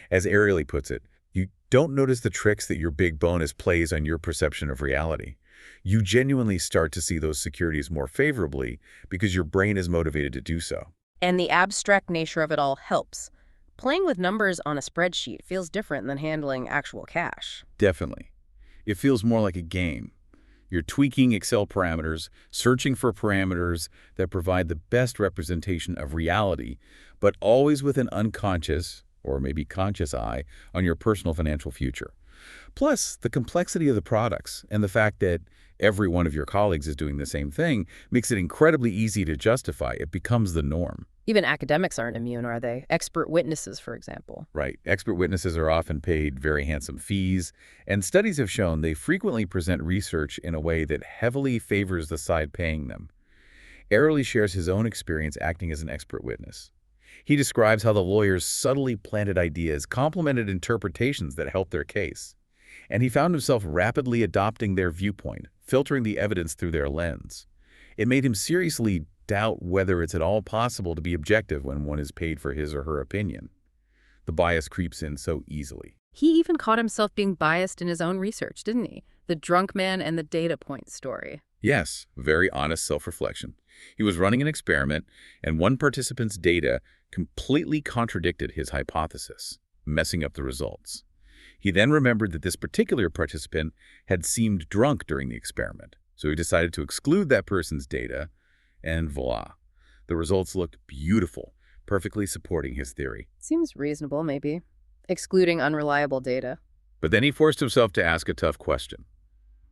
As Ariely puts it, you don't notice the tricks that your big bonus plays on your perception of reality. You genuinely start to see those securities more favorably because your brain is motivated to do so. And the abstract nature of it all helps. Playing with numbers on a spreadsheet feels different than handling actual cash. Definitely. It feels more like a game. You're tweaking Excel parameters, searching for parameters that provide the best representation of reality, but always with an unconscious, or maybe conscious eye on your personal financial future. Plus, the complexity of the products and the fact that every one of your colleagues is doing the same thing makes it incredibly easy to justify. It becomes the norm. Even academics aren't immune, are they? Expert witnesses, for example. Right. Expert witnesses are often paid very handsome fees, and studies have shown they frequently present research in a way that heavily favors the side paying them. Ariely shares his own experience acting as an expert witness. He describes how the lawyers subtly planted ideas, complemented interpretations that helped their case. And he found himself rapidly adopting their viewpoint, filtering the evidence through their lens. It made him seriously doubt whether it's at all possible to be objective when one is paid for his or her opinion. The bias creeps in so easily. He even caught himself being biased in his own research, didn't he? The drunk man and the data point story. Yes, very honest self-reflection. He was running an experiment, and one participant's data completely contradicted his hypothesis, messing up the results. He then remembered that this particular participant had seemed drunk during the experiment, so he decided to exclude that person's data, and voila. The results looked beautiful, perfectly supporting his theory. Seems reasonable, maybe. Excluding unreliable data. But then he forced himself to ask a tough question.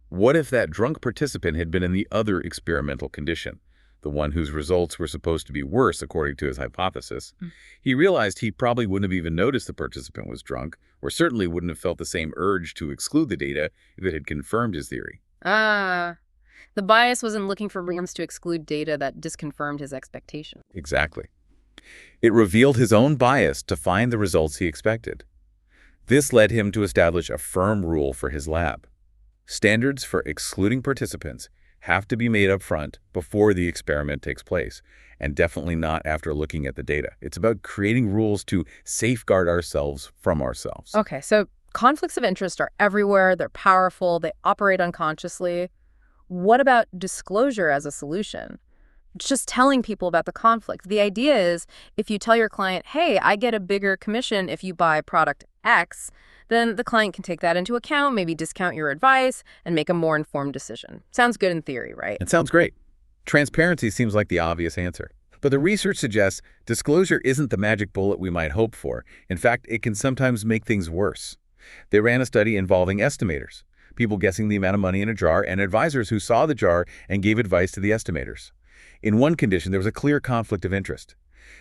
What if that drunk participant had been in the other experimental condition, the one whose results were supposed to be worse according to his hypothesis? He realized he probably wouldn't have even noticed the participant was drunk, or certainly wouldn't have felt the same urge to exclude the data if it had confirmed his theory. The bias was in looking for reasons to exclude data that disconfirmed his expectation. Exactly. It revealed his own bias to find the results he expected. This led him to establish a firm rule for his lab. Standards for excluding participants have to be made up front before the experiment takes place, and definitely not after looking at the data. It's about creating rules to safeguard ourselves from ourselves. Okay, so conflicts of interest are everywhere, they're powerful, they operate unconsciously. What about disclosure as a solution? Just telling people about the conflict. The idea is if you tell your client, hey, I get a bigger commission if you buy product X, then the client can take that into account, maybe discount your advice, and make a more informed decision. Sounds good in theory, right? It sounds great. Transparency seems like the obvious answer. But the research suggests disclosure isn't the magic bullet we might hope for. In fact, it can sometimes make things worse. They ran a study involving estimators, people guessing the amount of money in a jar, and advisors who saw the jar and gave advice to the estimators. In one condition, there was a clear conflict of interest.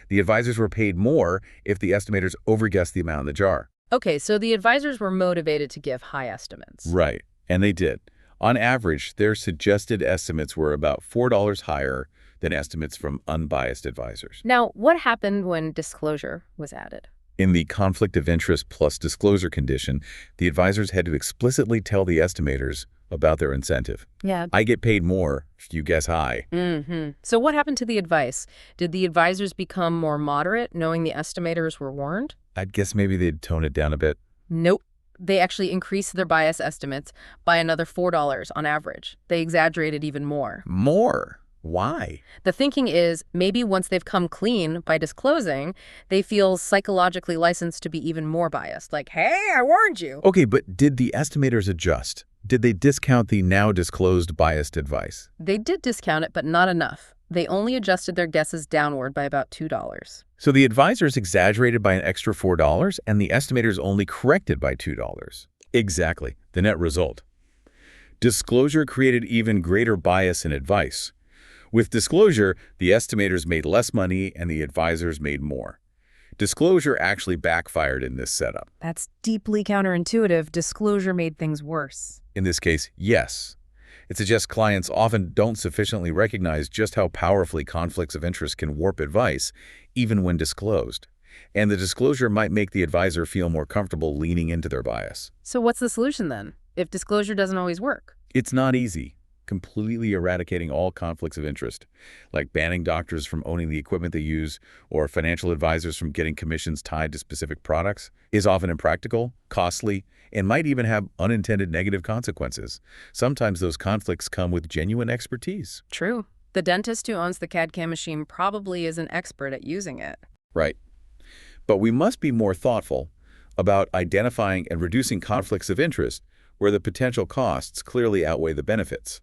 The advisors were paid more if the estimators overguessed the amount in the jar. Okay, so the advisors were motivated to give high estimates. Right, and they did. On average, their suggested estimates were about $4 higher than estimates from unbiased advisors. Now, what happened when disclosure was added? In the conflict of interest plus disclosure condition, the advisors had to explicitly tell the estimators about their incentive. Yeah. I get paid more if you guess high. So what happened to the advice? Did the advisors become more moderate, knowing the estimators were warned? I'd guess maybe they'd tone it down a bit. Nope. They actually increased their bias estimates by another $4 on average. They exaggerated even more. More? Why? The thinking is maybe once they've come clean by disclosing, they feel psychologically licensed to be even more biased. Like, hey, I warned you. Okay, but did the estimators adjust? Did they discount the now disclosed biased advice? They did discount it, but not enough. They only adjusted their guesses downward by about $2. So the advisors exaggerated by an extra $4 and the estimators only corrected by $2. Exactly, the net result. Disclosure created even greater bias in advice. With disclosure, the estimators made less money and the advisors made more. Disclosure actually backfired in this setup. That's deeply counterintuitive. Disclosure made things worse. In this case, yes. It suggests clients often don't sufficiently recognize just how powerfully conflicts of interest can warp advice, even when disclosed. And the disclosure might make the advisor feel more comfortable leaning into their bias. So what's the solution then, if disclosure doesn't always work? It's not easy. Completely eradicating all conflicts of interest, like banning doctors from owning the equipment they use or financial advisors from getting commissions tied to specific products, is often impractical, costly, and might even have unintended negative consequences. Sometimes those conflicts come with genuine expertise. True. The dentist who owns the CAD/CAM machine probably is an expert at using it. Right. But we must be more thoughtful about identifying and reducing conflicts of interest where the potential costs clearly outweigh the benefits.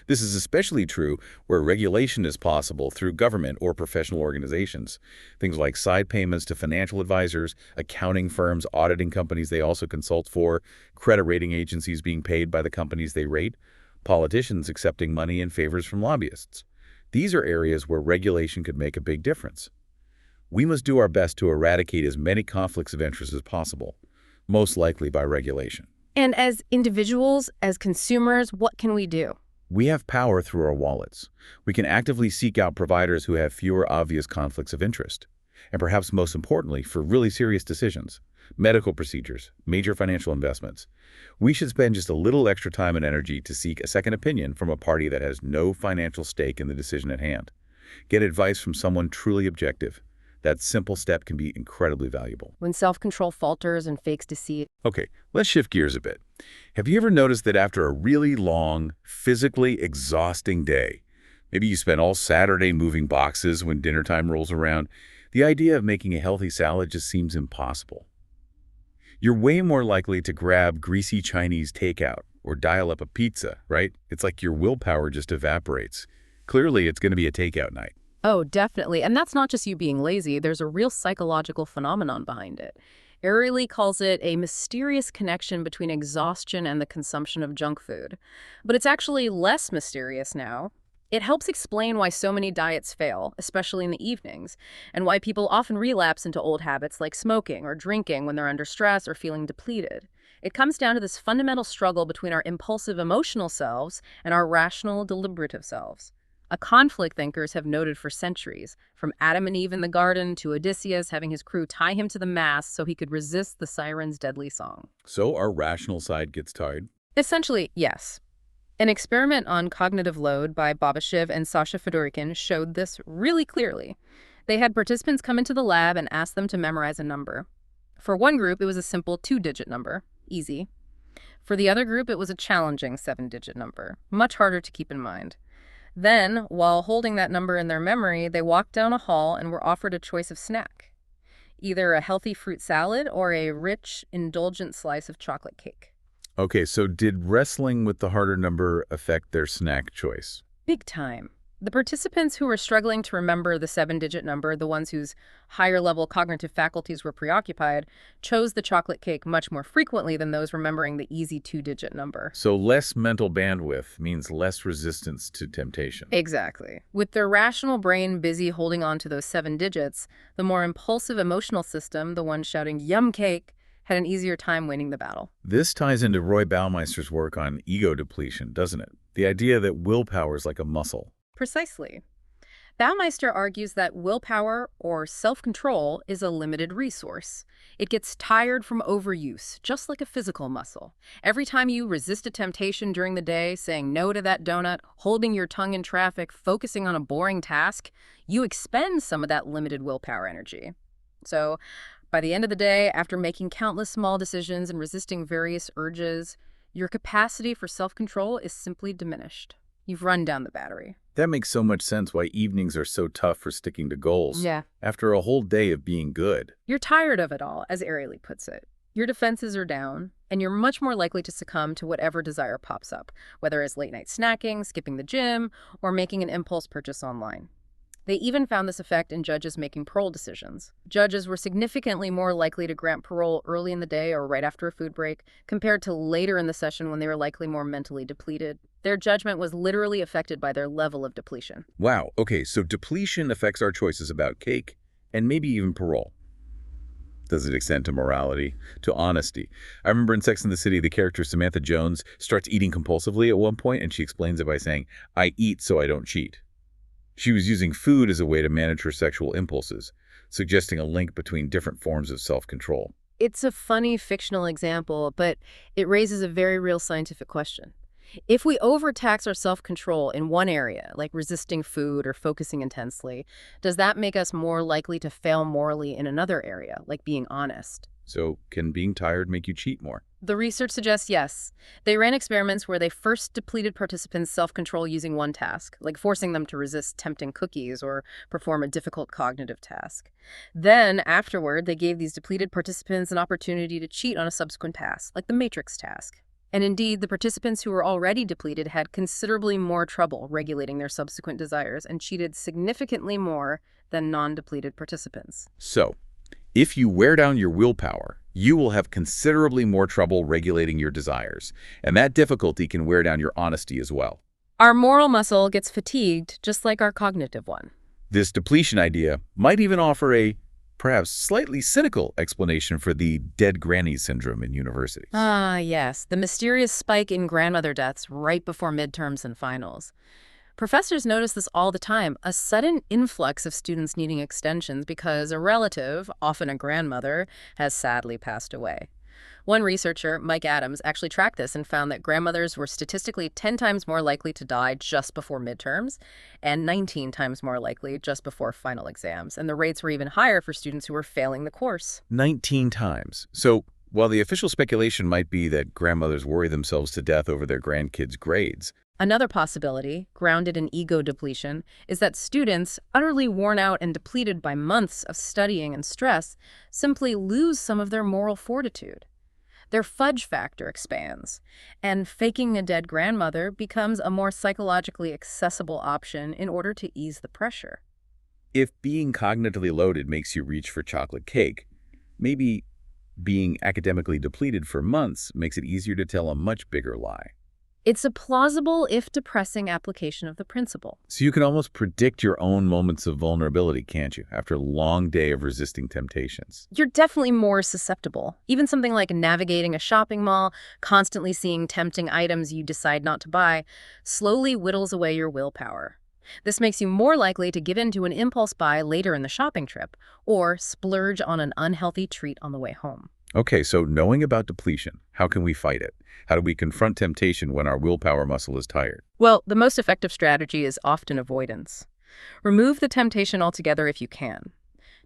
This is especially true where regulation is possible through government or professional organizations. Things like side payments to financial advisors, accounting firms auditing companies they also consult for, credit rating agencies being paid by the companies they rate, politicians accepting money and favors from lobbyists. These are areas where regulation could make a big difference. We must do our best to eradicate as many conflicts of interest as possible, most likely by regulation. And as individuals, as consumers, what can we do? We have power through our wallets. We can actively seek out providers who have fewer obvious conflicts of interest. And perhaps most importantly, for really serious decisions, medical procedures, major financial investments, we should spend just a little extra time and energy to seek a second opinion from a party that has no financial stake in the decision at hand. Get advice from someone truly objective. That simple step can be incredibly valuable. When self-control falters and fakes deceit. Okay, let's shift gears a bit. Have you ever noticed that after a really long, physically exhausting day, maybe you spent all Saturday moving boxes when dinner time rolls around, the idea of making a healthy salad just seems impossible? You're way more likely to grab greasy Chinese takeout or dial up a pizza, right? It's like your willpower just evaporates. Clearly, it's going to be a takeout night. Oh, definitely. And that's not just you being lazy. There's a real psychological phenomenon behind it. Ariely calls it a mysterious connection between exhaustion and the consumption of junk food. But it's actually less mysterious now. It helps explain why so many diets fail, especially in the evenings, and why people often relapse into old habits like smoking or drinking when they're under stress or feeling depleted. It comes down to this fundamental struggle between our impulsive emotional selves and our rational deliberative selves. A conflict thinkers have noted for centuries, from Adam and Eve in the garden to Odysseus having his crew tie him to the mast so he could resist the siren's deadly song. So our rational side gets tired? Essentially, yes. An experiment on cognitive load by Babashev and Sasha Fedorkin showed this really clearly. They had participants come into the lab and asked them to memorize a number. For one group, it was a simple 2-digit number, easy. For the other group, it was a challenging 7-digit number, much harder to keep in mind. Then, while holding that number in their memory, they walked down a hall and were offered a choice of snack. Either a healthy fruit salad or a rich, indulgent slice of chocolate cake. Okay, so did wrestling with the harder number affect their snack choice? Big time. The participants who were struggling to remember the 7-digit number, the ones whose higher-level cognitive faculties were preoccupied, chose the chocolate cake much more frequently than those remembering the easy 2-digit number. So less mental bandwidth means less resistance to temptation. Exactly. With their rational brain busy holding on to those 7 digits, the more impulsive emotional system, the one shouting, "Yum cake," had an easier time winning the battle. This ties into Roy Baumeister's work on ego depletion, doesn't it? The idea that willpower is like a muscle. Precisely. Baumeister argues that willpower, or self-control, is a limited resource. It gets tired from overuse, just like a physical muscle. Every time you resist a temptation during the day, saying no to that donut, holding your tongue in traffic, focusing on a boring task, you expend some of that limited willpower energy. So, by the end of the day, after making countless small decisions and resisting various urges, your capacity for self-control is simply diminished. You've run down the battery. That makes so much sense why evenings are so tough for sticking to goals. Yeah. After a whole day of being good. You're tired of it all, as Ariely puts it. Your defenses are down, and you're much more likely to succumb to whatever desire pops up, whether it's late-night snacking, skipping the gym, or making an impulse purchase online. They even found this effect in judges making parole decisions. Judges were significantly more likely to grant parole early in the day or right after a food break, compared to later in the session when they were likely more mentally depleted. Their judgment was literally affected by their level of depletion. Wow, okay, so depletion affects our choices about cake and maybe even parole. Does it extend to morality, to honesty? I remember in Sex and the City, the character Samantha Jones starts eating compulsively at one point, and she explains it by saying, "I eat so I don't cheat." She was using food as a way to manage her sexual impulses, suggesting a link between different forms of self-control. It's a funny fictional example, but it raises a very real scientific question. If we overtax our self-control in one area, like resisting food or focusing intensely, does that make us more likely to fail morally in another area, like being honest? So can being tired make you cheat more? The research suggests yes. They ran experiments where they first depleted participants' self-control using one task, like forcing them to resist tempting cookies or perform a difficult cognitive task. Then, afterward, they gave these depleted participants an opportunity to cheat on a subsequent task, like the Matrix task. And indeed, the participants who were already depleted had considerably more trouble regulating their subsequent desires and cheated significantly more than non-depleted participants. So, if you wear down your willpower, you will have considerably more trouble regulating your desires, and that difficulty can wear down your honesty as well. Our moral muscle gets fatigued just like our cognitive one. This depletion idea might even offer a perhaps slightly cynical explanation for the dead granny syndrome in universities. Ah, yes, the mysterious spike in grandmother deaths right before midterms and finals. Professors notice this all the time, a sudden influx of students needing extensions because a relative, often a grandmother, has sadly passed away. One researcher, Mike Adams, actually tracked this and found that grandmothers were statistically 10 times more likely to die just before midterms and 19 times more likely just before final exams. And the rates were even higher for students who were failing the course. 19 times. So, while the official speculation might be that grandmothers worry themselves to death over their grandkids' grades, Another possibility, grounded in ego depletion, is that students, utterly worn out and depleted by months of studying and stress, simply lose some of their moral fortitude. Their fudge factor expands, and faking a dead grandmother becomes a more psychologically accessible option in order to ease the pressure. if being cognitively loaded makes you reach for chocolate cake, maybe being academically depleted for months makes it easier to tell a much bigger lie. It's a plausible, if depressing, application of the principle. So you can almost predict your own moments of vulnerability, can't you, after a long day of resisting temptations? You're definitely more susceptible. Even something like navigating a shopping mall, constantly seeing tempting items you decide not to buy, slowly whittles away your willpower. This makes you more likely to give in to an impulse buy later in the shopping trip, or splurge on an unhealthy treat on the way home. Okay, so knowing about depletion, how can we fight it? How do we confront temptation when our willpower muscle is tired? Well, the most effective strategy is often avoidance. Remove the temptation altogether if you can.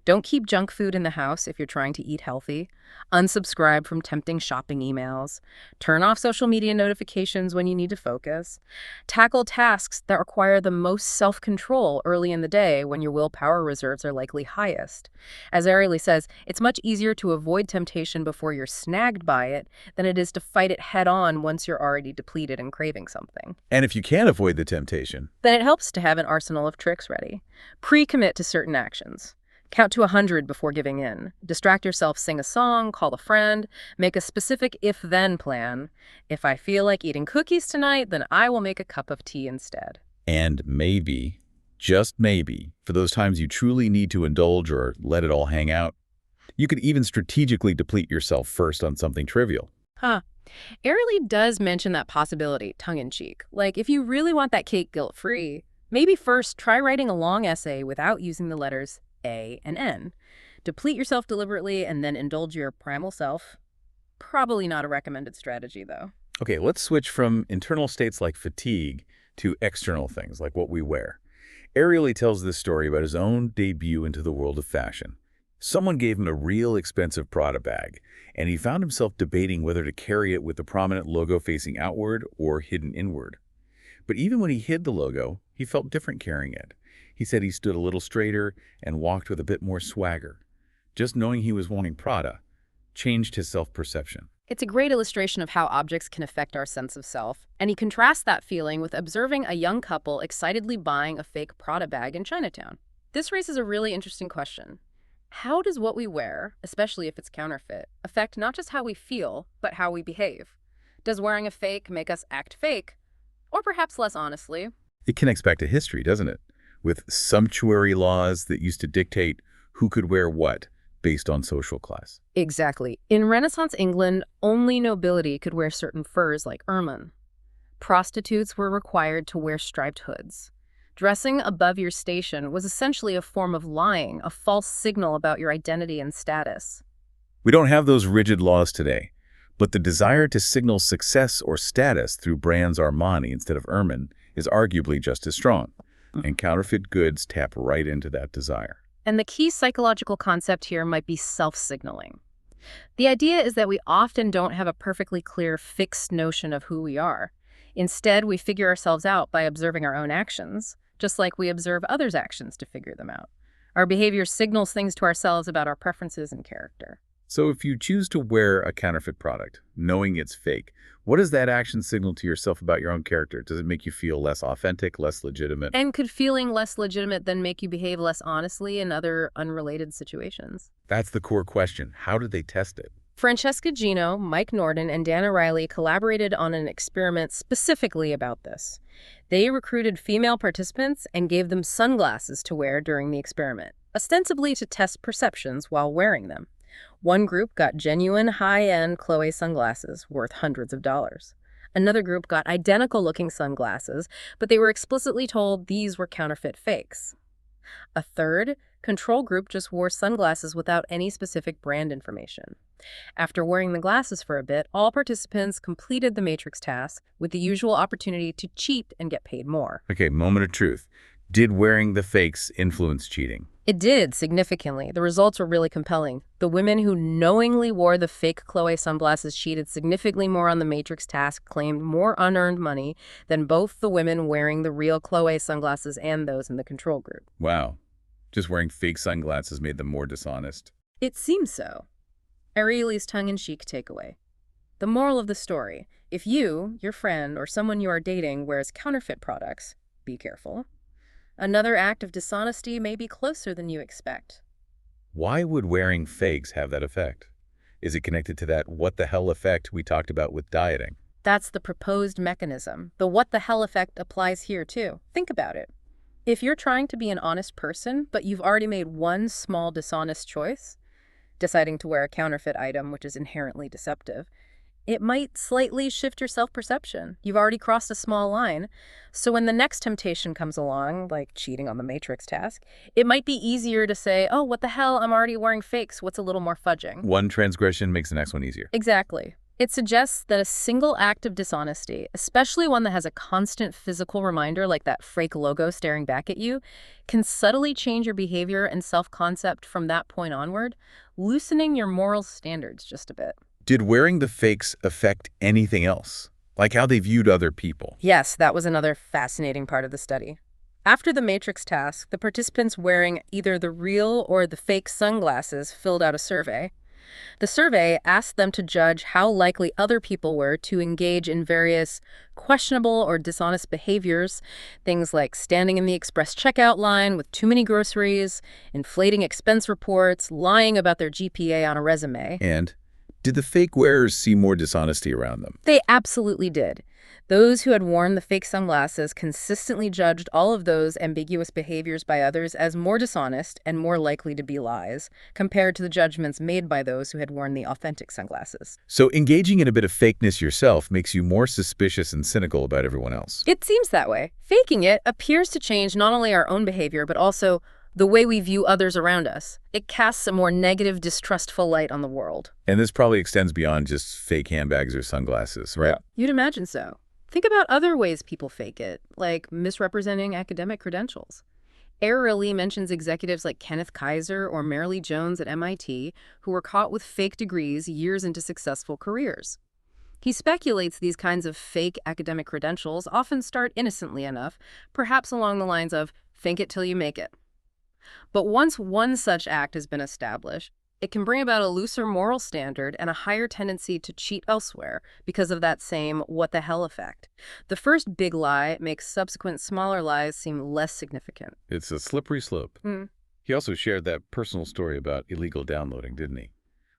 Don't keep junk food in the house if you're trying to eat healthy. Unsubscribe from tempting shopping emails. Turn off social media notifications when you need to focus. Tackle tasks that require the most self-control early in the day when your willpower reserves are likely highest. As Ariely says, it's much easier to avoid temptation before you're snagged by it than it is to fight it head-on once you're already depleted and craving something. And if you can't avoid the temptation, Then it helps to have an arsenal of tricks ready. Pre-commit to certain actions. Count to 100 before giving in. Distract yourself, sing a song, call a friend, make a specific if-then plan. If I feel like eating cookies tonight, then I will make a cup of tea instead. and maybe, just maybe, for those times you truly need to indulge or let it all hang out, you could even strategically deplete yourself first on something trivial. Huh. Ariely does mention that possibility, tongue-in-cheek. Like, if you really want that cake guilt-free, maybe first try writing a long essay without using the letters A and N. Deplete yourself deliberately and then indulge your primal self. Probably not a recommended strategy, though. Okay, let's switch from internal states like fatigue to external things like what we wear. Ariely tells this story about his own debut into the world of fashion. Someone gave him a real expensive Prada bag, and he found himself debating whether to carry it with the prominent logo facing outward or hidden inward. But even when he hid the logo, he felt different carrying it. He said he stood a little straighter and walked with a bit more swagger. Just knowing he was wanting Prada changed his self-perception. It's a great illustration of how objects can affect our sense of self, and he contrasts that feeling with observing a young couple excitedly buying a fake Prada bag in Chinatown. This raises a really interesting question. How does what we wear, especially if it's counterfeit, affect not just how we feel, but how we behave? Does wearing a fake make us act fake? Or perhaps less honestly? It connects back to history, doesn't it? With sumptuary laws that used to dictate who could wear what based on social class. Exactly. In Renaissance England, only nobility could wear certain furs like ermine. Prostitutes were required to wear striped hoods. Dressing above your station was essentially a form of lying, a false signal about your identity and status. We don't have those rigid laws today, but the desire to signal success or status through brands Armani instead of ermine is arguably just as strong. And counterfeit goods tap right into that desire. And the key psychological concept here might be self-signaling. The idea is that we often don't have a perfectly clear, fixed notion of who we are. Instead, we figure ourselves out by observing our own actions, just like we observe others' actions to figure them out. Our behavior signals things to ourselves about our preferences and character. So if you choose to wear a counterfeit product, knowing it's fake, what does that action signal to yourself about your own character? Does it make you feel less authentic, less legitimate? And could feeling less legitimate then make you behave less honestly in other unrelated situations? That's the core question. How did they test it? Francesca Gino, Mike Norden, and Dan Ariely collaborated on an experiment specifically about this. They recruited female participants and gave them sunglasses to wear during the experiment, ostensibly to test perceptions while wearing them. One group got genuine high-end Chloe sunglasses worth hundreds of dollars. Another group got identical-looking sunglasses, but they were explicitly told these were counterfeit fakes. A third, control group, just wore sunglasses without any specific brand information. After wearing the glasses for a bit, all participants completed the matrix task with the usual opportunity to cheat and get paid more. Okay, moment of truth. Did wearing the fakes influence cheating? It did, significantly. The results were really compelling. The women who knowingly wore the fake Chloe sunglasses cheated significantly more on the matrix task, claimed more unearned money than both the women wearing the real Chloe sunglasses and those in the control group. Wow. Just wearing fake sunglasses made them more dishonest. It seems so. Ariely's tongue-in-cheek takeaway. The moral of the story: if you, your friend, or someone you are dating wears counterfeit products, be careful. Another act of dishonesty may be closer than you expect. Why would wearing fakes have that effect? Is it connected to that what the hell effect we talked about with dieting? That's the proposed mechanism. The what the hell effect applies here too. Think about it. If you're trying to be an honest person, but you've already made one small dishonest choice, deciding to wear a counterfeit item which is inherently deceptive, it might slightly shift your self-perception. You've already crossed a small line. So when the next temptation comes along, like cheating on the matrix task, it might be easier to say, oh, what the hell, I'm already wearing fakes. What's a little more fudging? One transgression makes the next one easier. Exactly. It suggests that a single act of dishonesty, especially one that has a constant physical reminder like that fake logo staring back at you, can subtly change your behavior and self-concept from that point onward, loosening your moral standards just a bit. Did wearing the fakes affect anything else? Like how they viewed other people? Yes, that was another fascinating part of the study. After the matrix task, the participants wearing either the real or the fake sunglasses filled out a survey. The survey asked them to judge how likely other people were to engage in various questionable or dishonest behaviors, things like standing in the express checkout line with too many groceries, inflating expense reports, lying about their GPA on a resume. And did the fake wearers see more dishonesty around them? They absolutely did. Those who had worn the fake sunglasses consistently judged all of those ambiguous behaviors by others as more dishonest and more likely to be lies, compared to the judgments made by those who had worn the authentic sunglasses. So engaging in a bit of fakeness yourself makes you more suspicious and cynical about everyone else. It seems that way. Faking it appears to change not only our own behavior, but also the way we view others around us. It casts a more negative, distrustful light on the world. And this probably extends beyond just fake handbags or sunglasses, right? You'd imagine so. Think about other ways people fake it, like misrepresenting academic credentials. Ariely mentions executives like Kenneth Kaiser or Marilee Jones at MIT who were caught with fake degrees years into successful careers. He speculates these kinds of fake academic credentials often start innocently enough, perhaps along the lines of, fake it till you make it. But once one such act has been established, it can bring about a looser moral standard and a higher tendency to cheat elsewhere because of that same what the hell effect. The first big lie makes subsequent smaller lies seem less significant. It's a slippery slope. He also shared that personal story about illegal downloading, didn't he?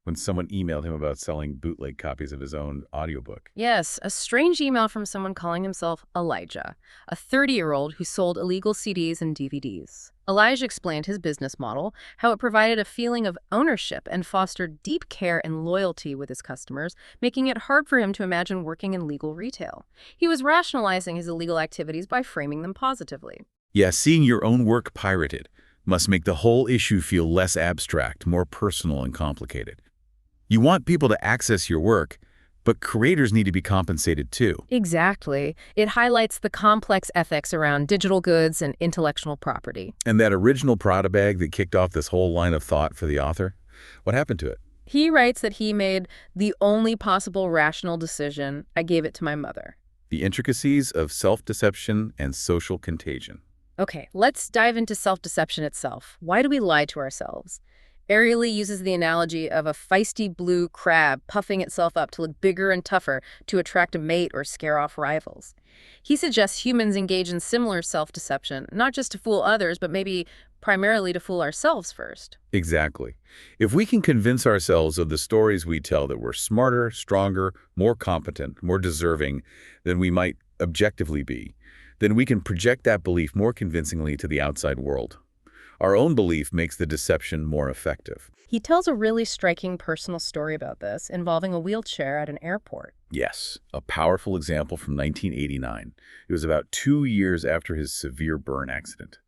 When someone emailed him about selling bootleg copies of his own audiobook. Yes, a strange email from someone calling himself Elijah, a 30-year-old who sold illegal CDs and DVDs. Elijah explained his business model, how it provided a feeling of ownership and fostered deep care and loyalty with his customers, making it hard for him to imagine working in legal retail. He was rationalizing his illegal activities by framing them positively. Yeah, seeing your own work pirated must make the whole issue feel less abstract, more personal and complicated. You want people to access your work, but creators need to be compensated too. Exactly. It highlights the complex ethics around digital goods and intellectual property. And that original Prada bag that kicked off this whole line of thought for the author, what happened to it? He writes that he made the only possible rational decision. I gave it to my mother. The intricacies of self-deception and social contagion. Okay, let's dive into self-deception itself. Why do we lie to ourselves? Ariely uses the analogy of a feisty blue crab puffing itself up to look bigger and tougher to attract a mate or scare off rivals. He suggests humans engage in similar self-deception, not just to fool others, but maybe primarily to fool ourselves first. Exactly. If we can convince ourselves of the stories we tell that we're smarter, stronger, more competent, more deserving than we might objectively be, then we can project that belief more convincingly to the outside world. Our own belief makes the deception more effective. He tells a really striking personal story about this, involving a wheelchair at an airport. Yes, a powerful example from 1989. It was about 2 years after his severe burn accident.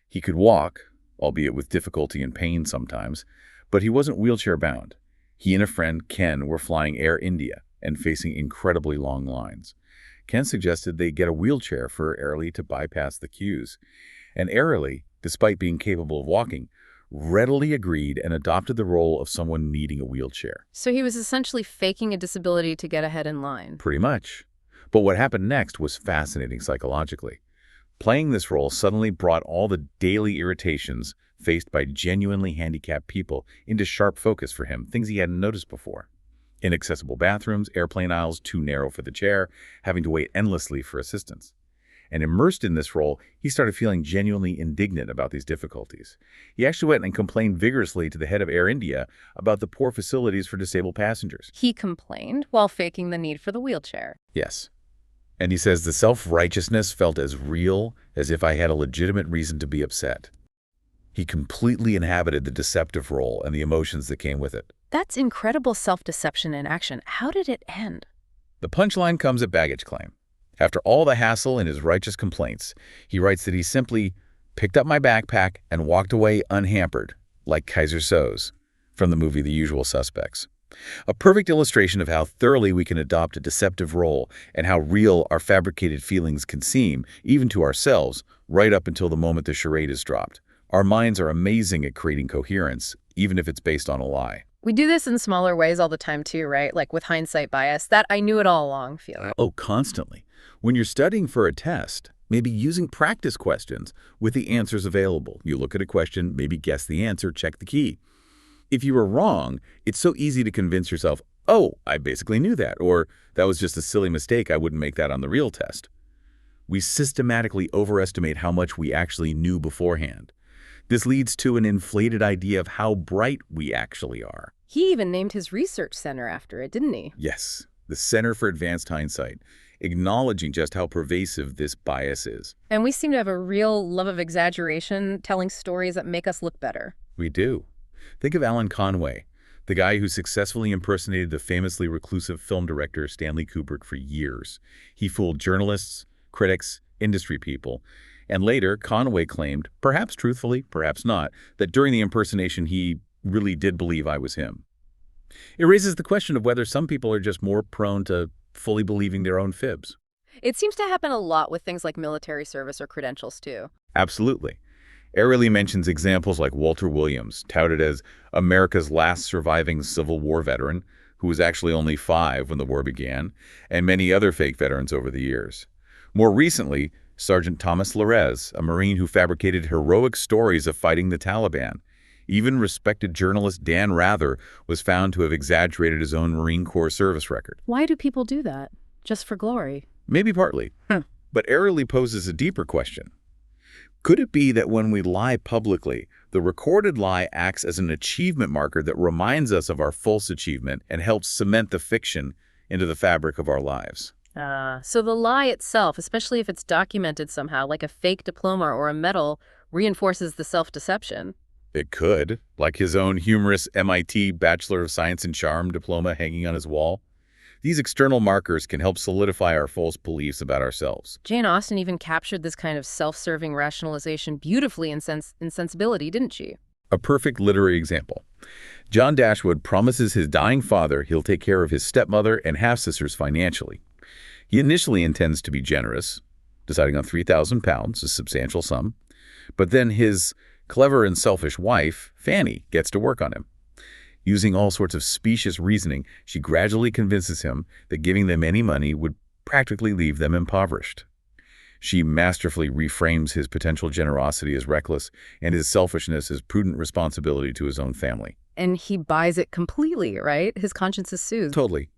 He could walk, albeit with difficulty and pain sometimes, but he wasn't wheelchair-bound. He and a friend, Ken, were flying Air India and facing incredibly long lines. Ken suggested they get a wheelchair for Ariely to bypass the queues. And Ariely, despite being capable of walking, readily agreed and adopted the role of someone needing a wheelchair. So he was essentially faking a disability to get ahead in line. Pretty much. But what happened next was fascinating psychologically. Playing this role suddenly brought all the daily irritations faced by genuinely handicapped people into sharp focus for him, things he hadn't noticed before. Inaccessible bathrooms, airplane aisles too narrow for the chair, having to wait endlessly for assistance. And immersed in this role, he started feeling genuinely indignant about these difficulties. He actually went and complained vigorously to the head of Air India about the poor facilities for disabled passengers. He complained while faking the need for the wheelchair. Yes. And he says the self-righteousness felt as real as if I had a legitimate reason to be upset. He completely inhabited the deceptive role and the emotions that came with it. That's incredible self-deception in action. How did it end? The punchline comes at baggage claim. After all the hassle and his righteous complaints, he writes that he simply picked up my backpack and walked away unhampered, like Kaiser Soze, from the movie The Usual Suspects. A perfect illustration of how thoroughly we can adopt a deceptive role and how real our fabricated feelings can seem, even to ourselves, right up until the moment the charade is dropped. Our minds are amazing at creating coherence, even if it's based on a lie. We do this in smaller ways all the time too, right? Like with hindsight bias, that I knew it all along feeling. Oh, constantly. When you're studying for a test, maybe using practice questions with the answers available. You look at a question, maybe guess the answer, check the key. If you were wrong, it's so easy to convince yourself, oh, I basically knew that, or that was just a silly mistake, I wouldn't make that on the real test. We systematically overestimate how much we actually knew beforehand. This leads to an inflated idea of how bright we actually are. He even named his research center after it, didn't he? Yes, the Center for Advanced Hindsight, acknowledging just how pervasive this bias is. And we seem to have a real love of exaggeration, telling stories that make us look better. We do. Think of Alan Conway, the guy who successfully impersonated the famously reclusive film director Stanley Kubrick for years. He fooled journalists, critics, industry people, and later Conway claimed, perhaps truthfully, perhaps not, that during the impersonation he really did believe I was him. It raises the question of whether some people are just more prone to fully believing their own fibs. It seems to happen a lot with things like military service or credentials too. Absolutely. Ariely mentions examples like Walter Williams, touted as America's last surviving Civil War veteran, who was actually only 5 when the war began, and many other fake veterans over the years. More recently, Sergeant Thomas Larez, a Marine who fabricated heroic stories of fighting the Taliban. Even respected journalist Dan Rather was found to have exaggerated his own Marine Corps service record. Why do people do that? Just for glory? Maybe partly. But Ariely poses a deeper question. Could it be that when we lie publicly, the recorded lie acts as an achievement marker that reminds us of our false achievement and helps cement the fiction into the fabric of our lives? So the lie itself, especially if it's documented somehow, like a fake diploma or a medal, reinforces the self-deception. It could, like his own humorous MIT Bachelor of Science in Charm diploma hanging on his wall. These external markers can help solidify our false beliefs about ourselves. Jane Austen even captured this kind of self-serving rationalization beautifully in Sensibility, didn't she? A perfect literary example. John Dashwood promises his dying father he'll take care of his stepmother and half-sisters financially. He initially intends to be generous, deciding on £3,000, a substantial sum. But then his clever and selfish wife, Fanny, gets to work on him. Using all sorts of specious reasoning, she gradually convinces him that giving them any money would practically leave them impoverished. She masterfully reframes his potential generosity as reckless and his selfishness as prudent responsibility to his own family. And he buys it completely, right? His conscience is soothed. Totally.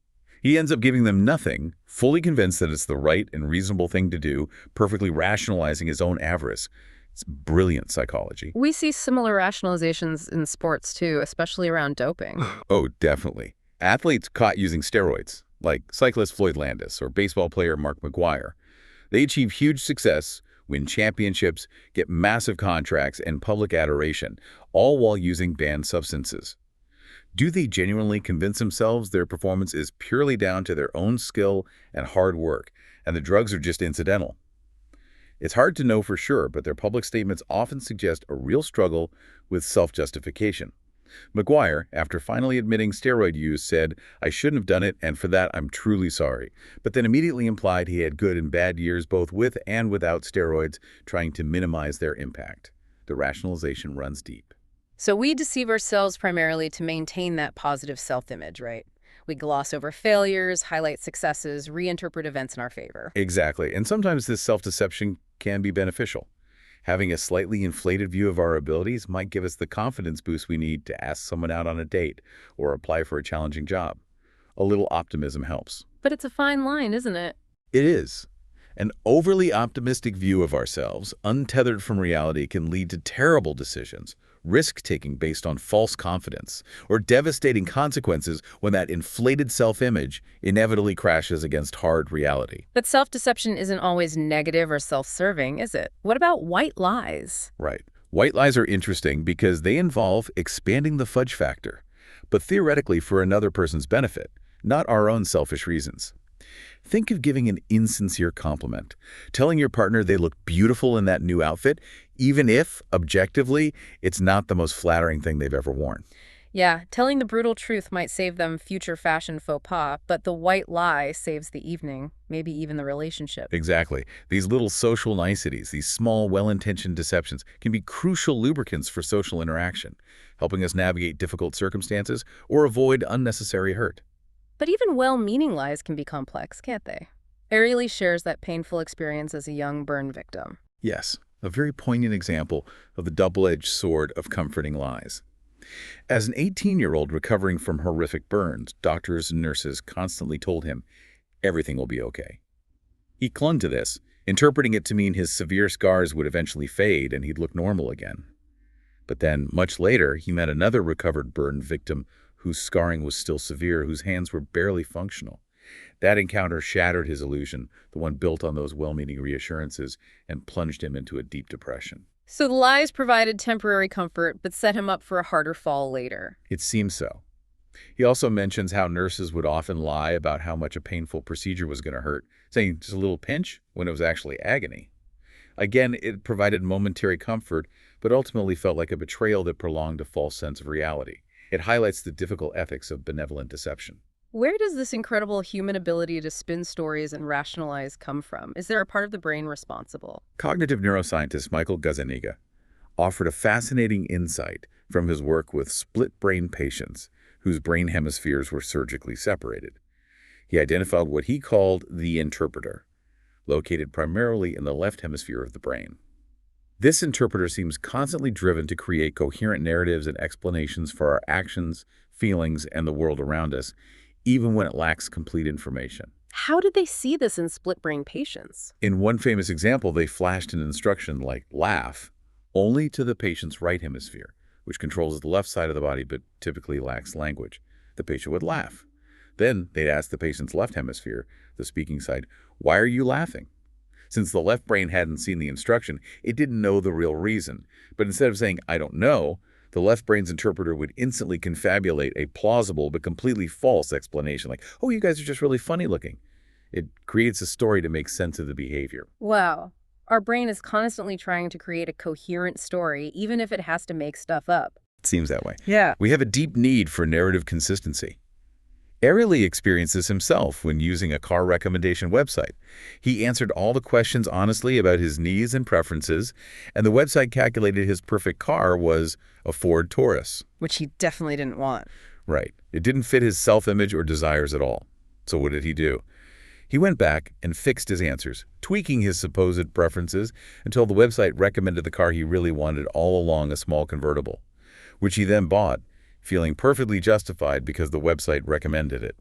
He ends up giving them nothing, fully convinced that it's the right and reasonable thing to do, perfectly rationalizing his own avarice. It's brilliant psychology. We see similar rationalizations in sports, too, especially around doping. Oh, definitely. Athletes caught using steroids, like cyclist Floyd Landis or baseball player Mark McGwire. They achieve huge success, win championships, get massive contracts and public adoration, all while using banned substances. Do they genuinely convince themselves their performance is purely down to their own skill and hard work, and the drugs are just incidental? It's hard to know for sure, but their public statements often suggest a real struggle with self-justification. McGwire, after finally admitting steroid use, said, "I shouldn't have done it, and for that I'm truly sorry," but then immediately implied he had good and bad years both with and without steroids, trying to minimize their impact. The rationalization runs deep. So we deceive ourselves primarily to maintain that positive self-image, right? We gloss over failures, highlight successes, reinterpret events in our favor. Exactly, and sometimes this self-deception can be beneficial. Having a slightly inflated view of our abilities might give us the confidence boost we need to ask someone out on a date or apply for a challenging job. A little optimism helps. But it's a fine line, isn't it? It is. An overly optimistic view of ourselves, untethered from reality, can lead to terrible decisions, risk-taking based on false confidence, or devastating consequences when that inflated self-image inevitably crashes against hard reality. But self-deception isn't always negative or self-serving, is it? What about white lies? Right. White lies are interesting because they involve expanding the fudge factor, but theoretically for another person's benefit, not our own selfish reasons. Think of giving an insincere compliment, telling your partner they look beautiful in that new outfit, even if, objectively, it's not the most flattering thing they've ever worn. Yeah, telling the brutal truth might save them future fashion faux pas, but the white lie saves the evening, maybe even the relationship. Exactly. These little social niceties, these small, well-intentioned deceptions, can be crucial lubricants for social interaction, helping us navigate difficult circumstances or avoid unnecessary hurt. But even well-meaning lies can be complex, can't they? Ariely shares that painful experience as a young burn victim. Yes, a very poignant example of the double-edged sword of comforting lies. As an 18-year-old recovering from horrific burns, doctors and nurses constantly told him, everything will be okay. He clung to this, interpreting it to mean his severe scars would eventually fade and he'd look normal again. But then, much later, he met another recovered burn victim whose scarring was still severe, whose hands were barely functional. That encounter shattered his illusion, the one built on those well-meaning reassurances, and plunged him into a deep depression. So the lies provided temporary comfort, but set him up for a harder fall later. It seems so. He also mentions how nurses would often lie about how much a painful procedure was going to hurt, saying just a little pinch when it was actually agony. Again, it provided momentary comfort, but ultimately felt like a betrayal that prolonged a false sense of reality. It highlights the difficult ethics of benevolent deception. Where does this incredible human ability to spin stories and rationalize come from? Is there a part of the brain responsible? Cognitive neuroscientist Michael Gazzaniga offered a fascinating insight from his work with split-brain patients whose brain hemispheres were surgically separated. He identified what he called the interpreter, located primarily in the left hemisphere of the brain. This interpreter seems constantly driven to create coherent narratives and explanations for our actions, feelings, and the world around us, even when it lacks complete information. How did they see this in split-brain patients? In one famous example, they flashed an instruction like laugh only to the patient's right hemisphere, which controls the left side of the body but typically lacks language. The patient would laugh. Then they'd ask the patient's left hemisphere, the speaking side, "Why are you laughing?" Since the left brain hadn't seen the instruction, it didn't know the real reason. But instead of saying, "I don't know," the left brain's interpreter would instantly confabulate a plausible but completely false explanation, like, "Oh, you guys are just really funny looking." It creates a story to make sense of the behavior. Wow. Our brain is constantly trying to create a coherent story, even if it has to make stuff up. It seems that way. Yeah. We have a deep need for narrative consistency. Ariely experienced this himself when using a car recommendation website. He answered all the questions honestly about his needs and preferences, and the website calculated his perfect car was a Ford Taurus. Which he definitely didn't want. Right. It didn't fit his self-image or desires at all. So what did he do? He went back and fixed his answers, tweaking his supposed preferences until the website recommended the car he really wanted all along, a small convertible, which he then bought, feeling perfectly justified because the website recommended it.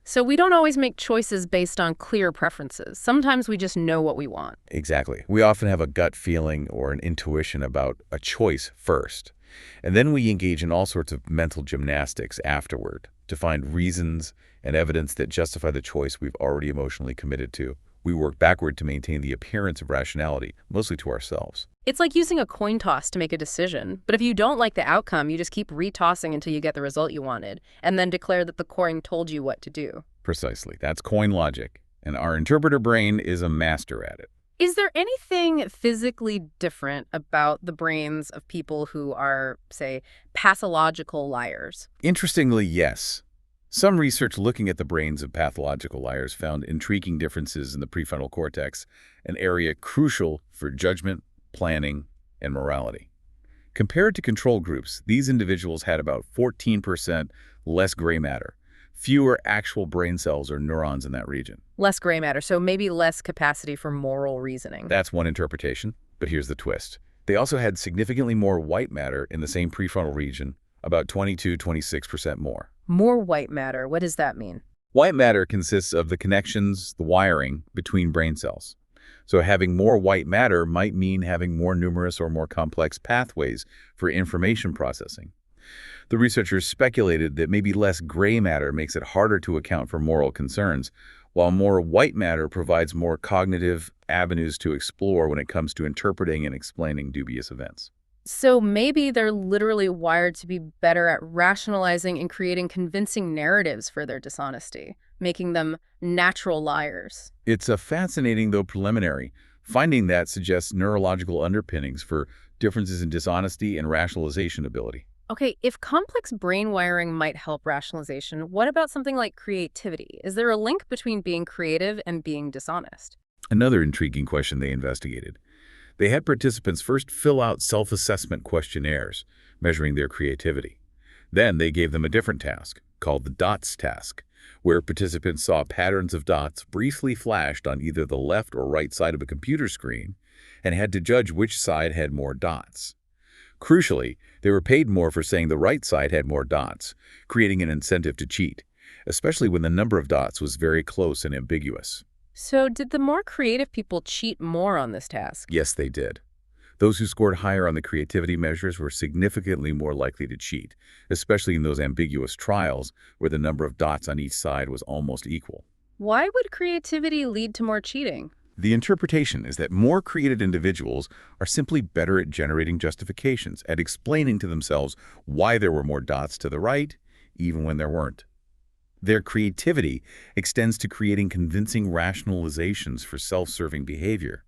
So we don't always make choices based on clear preferences. Sometimes we just know what we want. Exactly. We often have a gut feeling or an intuition about a choice first, and then we engage in all sorts of mental gymnastics afterward to find reasons and evidence that justify the choice we've already emotionally committed to. We work backward to maintain the appearance of rationality, mostly to ourselves. It's like using a coin toss to make a decision, but if you don't like the outcome, you just keep retossing until you get the result you wanted, and then declare that the coin told you what to do. Precisely. That's coin logic, and our interpreter brain is a master at it. Is there anything physically different about the brains of people who are, say, pathological liars? Interestingly, yes. Some research looking at the brains of pathological liars found intriguing differences in the prefrontal cortex, an area crucial for judgment, planning, and morality. Compared to control groups, these individuals had about 14% less gray matter, fewer actual brain cells or neurons in that region. Less gray matter, so maybe less capacity for moral reasoning. That's one interpretation, but here's the twist. They also had significantly more white matter in the same prefrontal region, about 22–26% more. More white matter, what does that mean? White matter consists of the connections, the wiring between brain cells. So having more white matter might mean having more numerous or more complex pathways for information processing. The researchers speculated that maybe less gray matter makes it harder to account for moral concerns, while more white matter provides more cognitive avenues to explore when it comes to interpreting and explaining dubious events. So maybe they're literally wired to be better at rationalizing and creating convincing narratives for their dishonesty, making them natural liars. It's a fascinating, though preliminary, finding that suggests neurological underpinnings for differences in dishonesty and rationalization ability. Okay, if complex brain wiring might help rationalization, what about something like creativity? Is there a link between being creative and being dishonest? Another intriguing question they investigated. They had participants first fill out self-assessment questionnaires, measuring their creativity. Then they gave them a different task, called the dots task, where participants saw patterns of dots briefly flashed on either the left or right side of a computer screen and had to judge which side had more dots. Crucially, they were paid more for saying the right side had more dots, creating an incentive to cheat, especially when the number of dots was very close and ambiguous. So did the more creative people cheat more on this task? Yes, they did. Those who scored higher on the creativity measures were significantly more likely to cheat, especially in those ambiguous trials where the number of dots on each side was almost equal. Why would creativity lead to more cheating? The interpretation is that more creative individuals are simply better at generating justifications, at explaining to themselves why there were more dots to the right, even when there weren't. Their creativity extends to creating convincing rationalizations for self-serving behavior.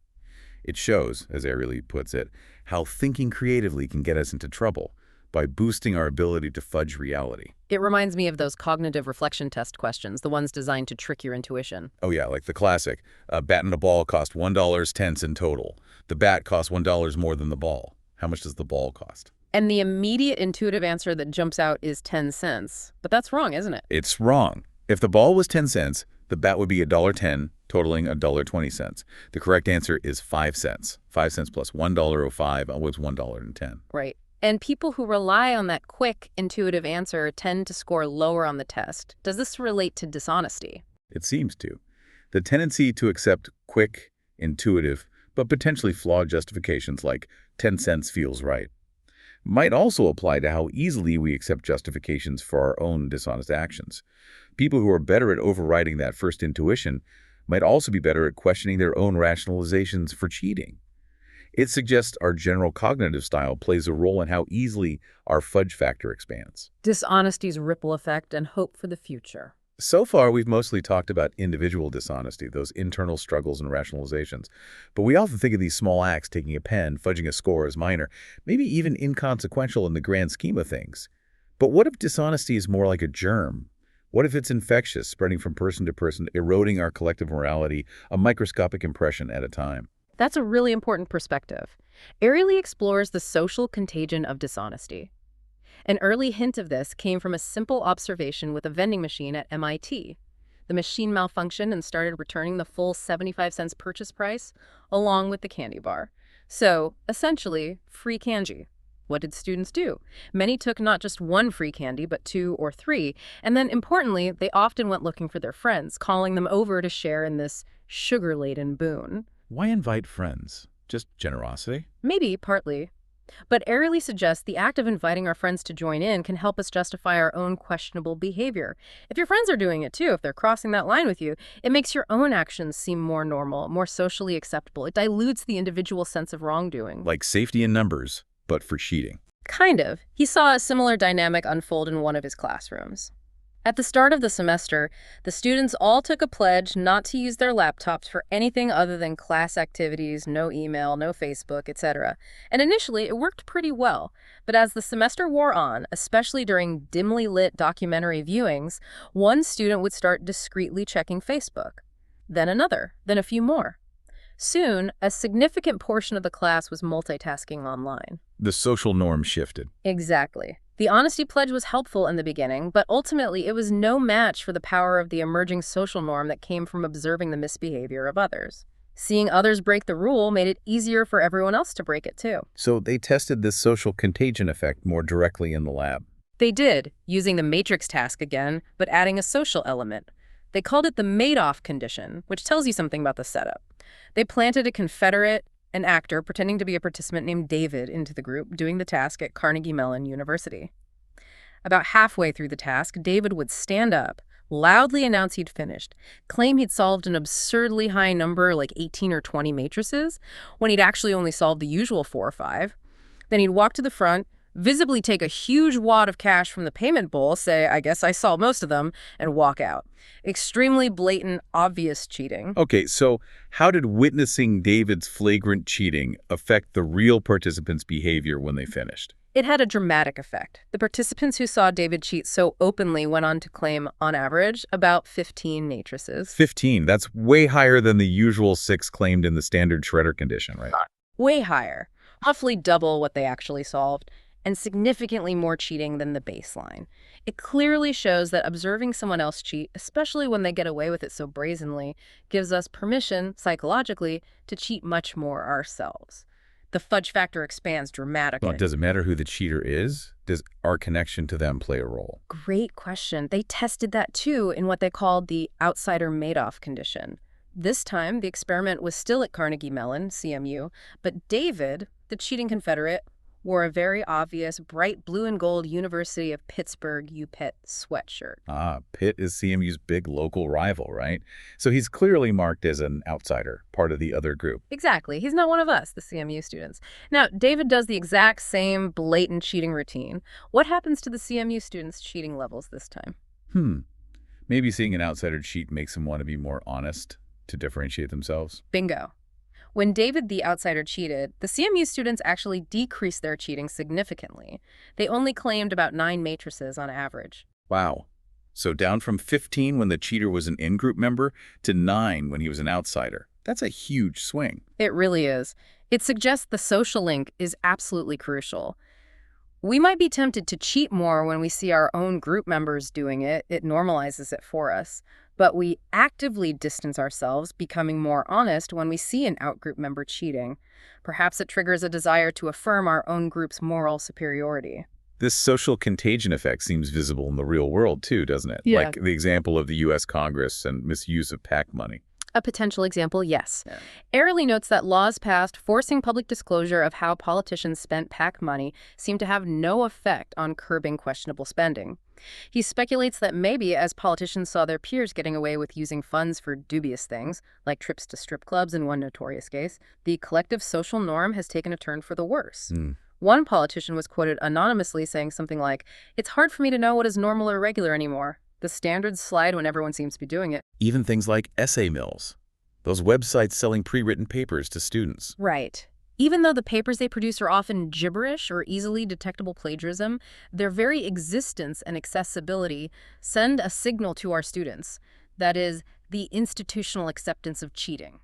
It shows, as Ariely puts it, how thinking creatively can get us into trouble by boosting our ability to fudge reality. It reminds me of those cognitive reflection test questions, the ones designed to trick your intuition. Oh yeah, like the classic, a bat and a ball cost $1.10 in total. The bat costs $1 more than the ball. How much does the ball cost? And the immediate intuitive answer that jumps out is 10 cents. But that's wrong, isn't it? It's wrong. If the ball was 10 cents, the bat would be $1.10, totaling $1.20. The correct answer is 5 cents. 5 cents plus $1.05 was $1.10. Right. And people who rely on that quick, intuitive answer tend to score lower on the test. Does this relate to dishonesty? It seems to. The tendency to accept quick, intuitive, but potentially flawed justifications like 10 cents feels right might also apply to how easily we accept justifications for our own dishonest actions. People who are better at overriding that first intuition might also be better at questioning their own rationalizations for cheating. It suggests our general cognitive style plays a role in how easily our fudge factor expands. Dishonesty's ripple effect and hope for the future. So far, we've mostly talked about individual dishonesty, those internal struggles and rationalizations. But we often think of these small acts, taking a pen, fudging a score, as minor, maybe even inconsequential in the grand scheme of things. But what if dishonesty is more like a germ? What if it's infectious, spreading from person to person, eroding our collective morality, a microscopic impression at a time? That's a really important perspective. Ariely explores the social contagion of dishonesty. An early hint of this came from a simple observation with a vending machine at MIT. The machine malfunctioned and started returning the full 75 cents purchase price, along with the candy bar. So, essentially, free candy. What did students do? Many took not just one free candy, but 2 or 3, and then, importantly, they often went looking for their friends, calling them over to share in this sugar-laden boon. Why invite friends? Just generosity? Maybe, partly. But Ariely suggests the act of inviting our friends to join in can help us justify our own questionable behavior. If your friends are doing it too, if they're crossing that line with you, it makes your own actions seem more normal, more socially acceptable. It dilutes the individual sense of wrongdoing. Like safety in numbers, but for cheating. Kind of. He saw a similar dynamic unfold in one of his classrooms. At the start of the semester, the students all took a pledge not to use their laptops for anything other than class activities, no email, no Facebook, etc. And initially, it worked pretty well. But as the semester wore on, especially during dimly lit documentary viewings, one student would start discreetly checking Facebook. Then another, then a few more. Soon, a significant portion of the class was multitasking online. The social norm shifted. Exactly. The honesty pledge was helpful in the beginning, but ultimately it was no match for the power of the emerging social norm that came from observing the misbehavior of others. Seeing others break the rule made it easier for everyone else to break it too. So they tested this social contagion effect more directly in the lab. They did, using the matrix task again, but adding a social element. They called it the Madoff condition, which tells you something about the setup. They planted a Confederate, an actor pretending to be a participant named David, into the group, doing the task at Carnegie Mellon University. About halfway through the task, David would stand up, loudly announce he'd finished, claim he'd solved an absurdly high number, like 18 or 20 matrices, when he'd actually only solved the usual 4 or 5. Then he'd walk to the front, visibly take a huge wad of cash from the payment bowl, say, "I guess I solved most of them," and walk out. Extremely blatant, obvious cheating. Okay, so how did witnessing David's flagrant cheating affect the real participants' behavior when they finished? It had a dramatic effect. The participants who saw David cheat so openly went on to claim, on average, about 15 matrices. 15, that's way higher than the usual 6 claimed in the standard shredder condition, right? Way higher. Roughly double what they actually solved, and significantly more cheating than the baseline. It clearly shows that observing someone else cheat, especially when they get away with it so brazenly, gives us permission, psychologically, to cheat much more ourselves. The fudge factor expands dramatically. Well, does it matter who the cheater is? Does our connection to them play a role? Great question. They tested that too in what they called the outsider Madoff condition. This time, the experiment was still at Carnegie Mellon, CMU, but David, the cheating Confederate, wore a very obvious bright blue and gold University of Pittsburgh UPenn sweatshirt. Ah, Pitt is CMU's big local rival, right? So he's clearly marked as an outsider, part of the other group. Exactly. He's not one of us, the CMU students. Now, David does the exact same blatant cheating routine. What happens to the CMU students' cheating levels this time? Maybe seeing an outsider cheat makes them want to be more honest to differentiate themselves. Bingo. When David the outsider cheated, the CMU students actually decreased their cheating significantly. They only claimed about 9 matrices on average. Wow. So down from 15 when the cheater was an in-group member to 9 when he was an outsider. That's a huge swing. It really is. It suggests the social link is absolutely crucial. We might be tempted to cheat more when we see our own group members doing it. It normalizes it for us. But we actively distance ourselves, becoming more honest when we see an outgroup member cheating. Perhaps it triggers a desire to affirm our own group's moral superiority. This social contagion effect seems visible in the real world too, doesn't it? Yeah. Like the example of the U.S. Congress and misuse of PAC money. A potential example, yes. Ariely notes that laws passed forcing public disclosure of how politicians spent PAC money seem to have no effect on curbing questionable spending. He speculates that maybe as politicians saw their peers getting away with using funds for dubious things, like trips to strip clubs in one notorious case, the collective social norm has taken a turn for the worse. One politician was quoted anonymously saying something like, "It's hard for me to know what is normal or regular anymore. The standards slide when everyone seems to be doing it." Even things like essay mills, those websites selling pre-written papers to students. Right. Even though the papers they produce are often gibberish or easily detectable plagiarism, their very existence and accessibility send a signal to our students. That is, the institutional acceptance of cheating.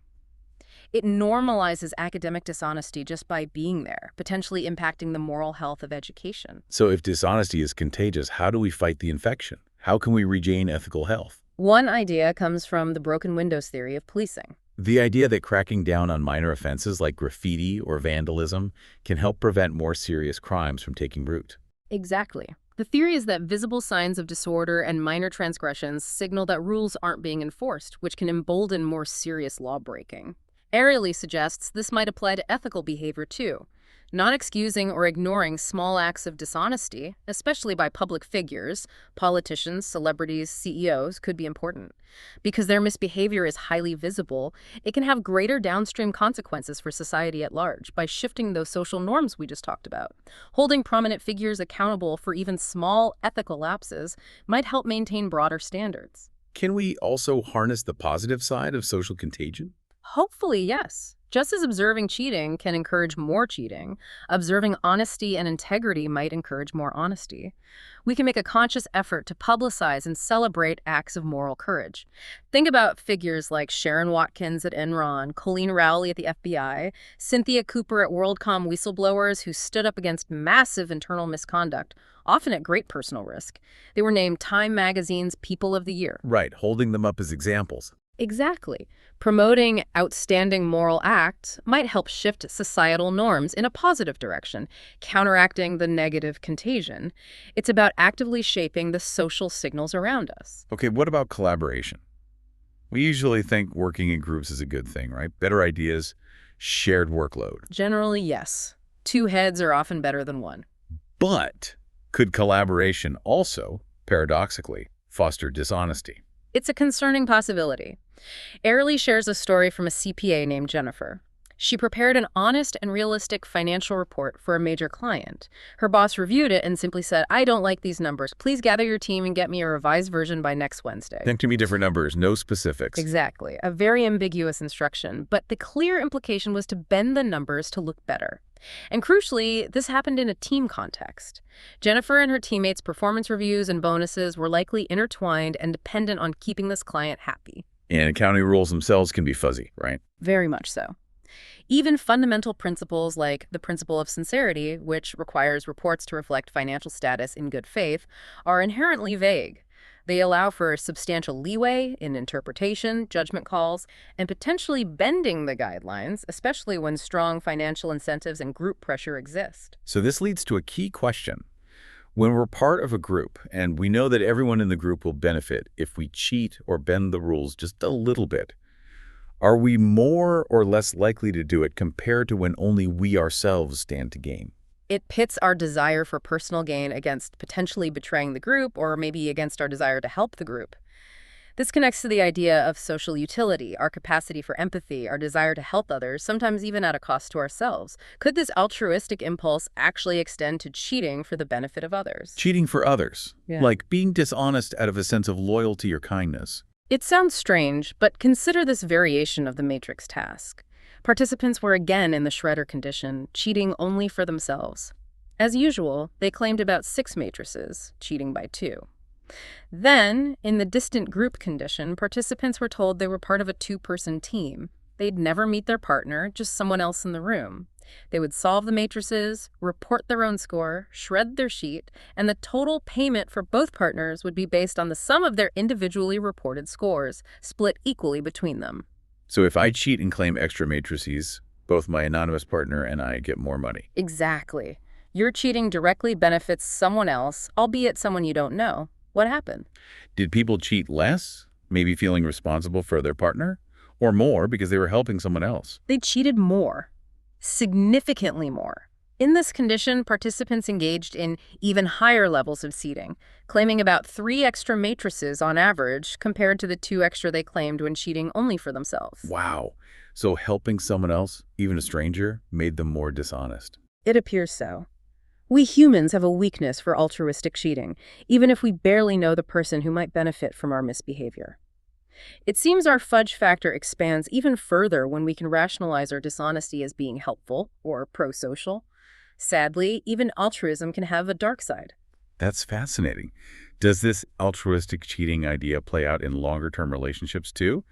It normalizes academic dishonesty just by being there, potentially impacting the moral health of education. So if dishonesty is contagious, how do we fight the infection? How can we regain ethical health? One idea comes from the broken windows theory of policing. The idea that cracking down on minor offenses like graffiti or vandalism can help prevent more serious crimes from taking root. Exactly. The theory is that visible signs of disorder and minor transgressions signal that rules aren't being enforced, which can embolden more serious lawbreaking. Ariely suggests this might apply to ethical behavior too. Not excusing or ignoring small acts of dishonesty, especially by public figures, politicians, celebrities, CEOs, could be important. Because their misbehavior is highly visible, it can have greater downstream consequences for society at large by shifting those social norms we just talked about. Holding prominent figures accountable for even small ethical lapses might help maintain broader standards. Can we also harness the positive side of social contagion? Hopefully, yes. Just as observing cheating can encourage more cheating, observing honesty and integrity might encourage more honesty. We can make a conscious effort to publicize and celebrate acts of moral courage. Think about figures like Sharon Watkins at Enron, Colleen Rowley at the FBI, Cynthia Cooper at WorldCom whistleblowers who stood up against massive internal misconduct, often at great personal risk. They were named Time Magazine's People of the Year. Right, holding them up as examples. Exactly. Promoting outstanding moral acts might help shift societal norms in a positive direction, counteracting the negative contagion. It's about actively shaping the social signals around us. Okay, what about collaboration? We usually think working in groups is a good thing, right? Better ideas, shared workload. Generally, yes. Two heads are often better than one. But could collaboration also, paradoxically, foster dishonesty? It's a concerning possibility. Ariely shares a story from a CPA named Jennifer. She prepared an honest and realistic financial report for a major client. Her boss reviewed it and simply said, "I don't like these numbers. Please gather your team and get me a revised version by next Wednesday." Think to me different numbers, no specifics. Exactly. A very ambiguous instruction, but the clear implication was to bend the numbers to look better. And crucially, this happened in a team context. Jennifer and her teammates' performance reviews and bonuses were likely intertwined and dependent on keeping this client happy. And accounting rules themselves can be fuzzy, right? Very much so. Even fundamental principles like the principle of sincerity, which requires reports to reflect financial status in good faith, are inherently vague. They allow for substantial leeway in interpretation, judgment calls, and potentially bending the guidelines, especially when strong financial incentives and group pressure exist. So this leads to a key question. When we're part of a group, and we know that everyone in the group will benefit if we cheat or bend the rules just a little bit, are we more or less likely to do it compared to when only we ourselves stand to gain? It pits our desire for personal gain against potentially betraying the group or maybe against our desire to help the group. This connects to the idea of social utility, our capacity for empathy, our desire to help others, sometimes even at a cost to ourselves. Could this altruistic impulse actually extend to cheating for the benefit of others? Cheating for others, like being dishonest out of a sense of loyalty or kindness. It sounds strange, but consider this variation of the matrix task. Participants were again in the shredder condition, cheating only for themselves. As usual, they claimed about 6 matrices, cheating by 2. Then, in the distant group condition, participants were told they were part of a 2-person team. They'd never meet their partner, just someone else in the room. They would solve the matrices, report their own score, shred their sheet, and the total payment for both partners would be based on the sum of their individually reported scores, split equally between them. So if I cheat and claim extra matrices, both my anonymous partner and I get more money. Exactly. Your cheating directly benefits someone else, albeit someone you don't know. What happened? Did people cheat less, maybe feeling responsible for their partner? Or more because they were helping someone else? They cheated more. Significantly more. In this condition, participants engaged in even higher levels of cheating, claiming about 3 extra matrices on average compared to the 2 extra they claimed when cheating only for themselves. Wow. So helping someone else, even a stranger, made them more dishonest. It appears so. We humans have a weakness for altruistic cheating, even if we barely know the person who might benefit from our misbehavior. It seems our fudge factor expands even further when we can rationalize our dishonesty as being helpful or pro-social. Sadly, even altruism can have a dark side. That's fascinating. Does this altruistic cheating idea play out in longer-term relationships too,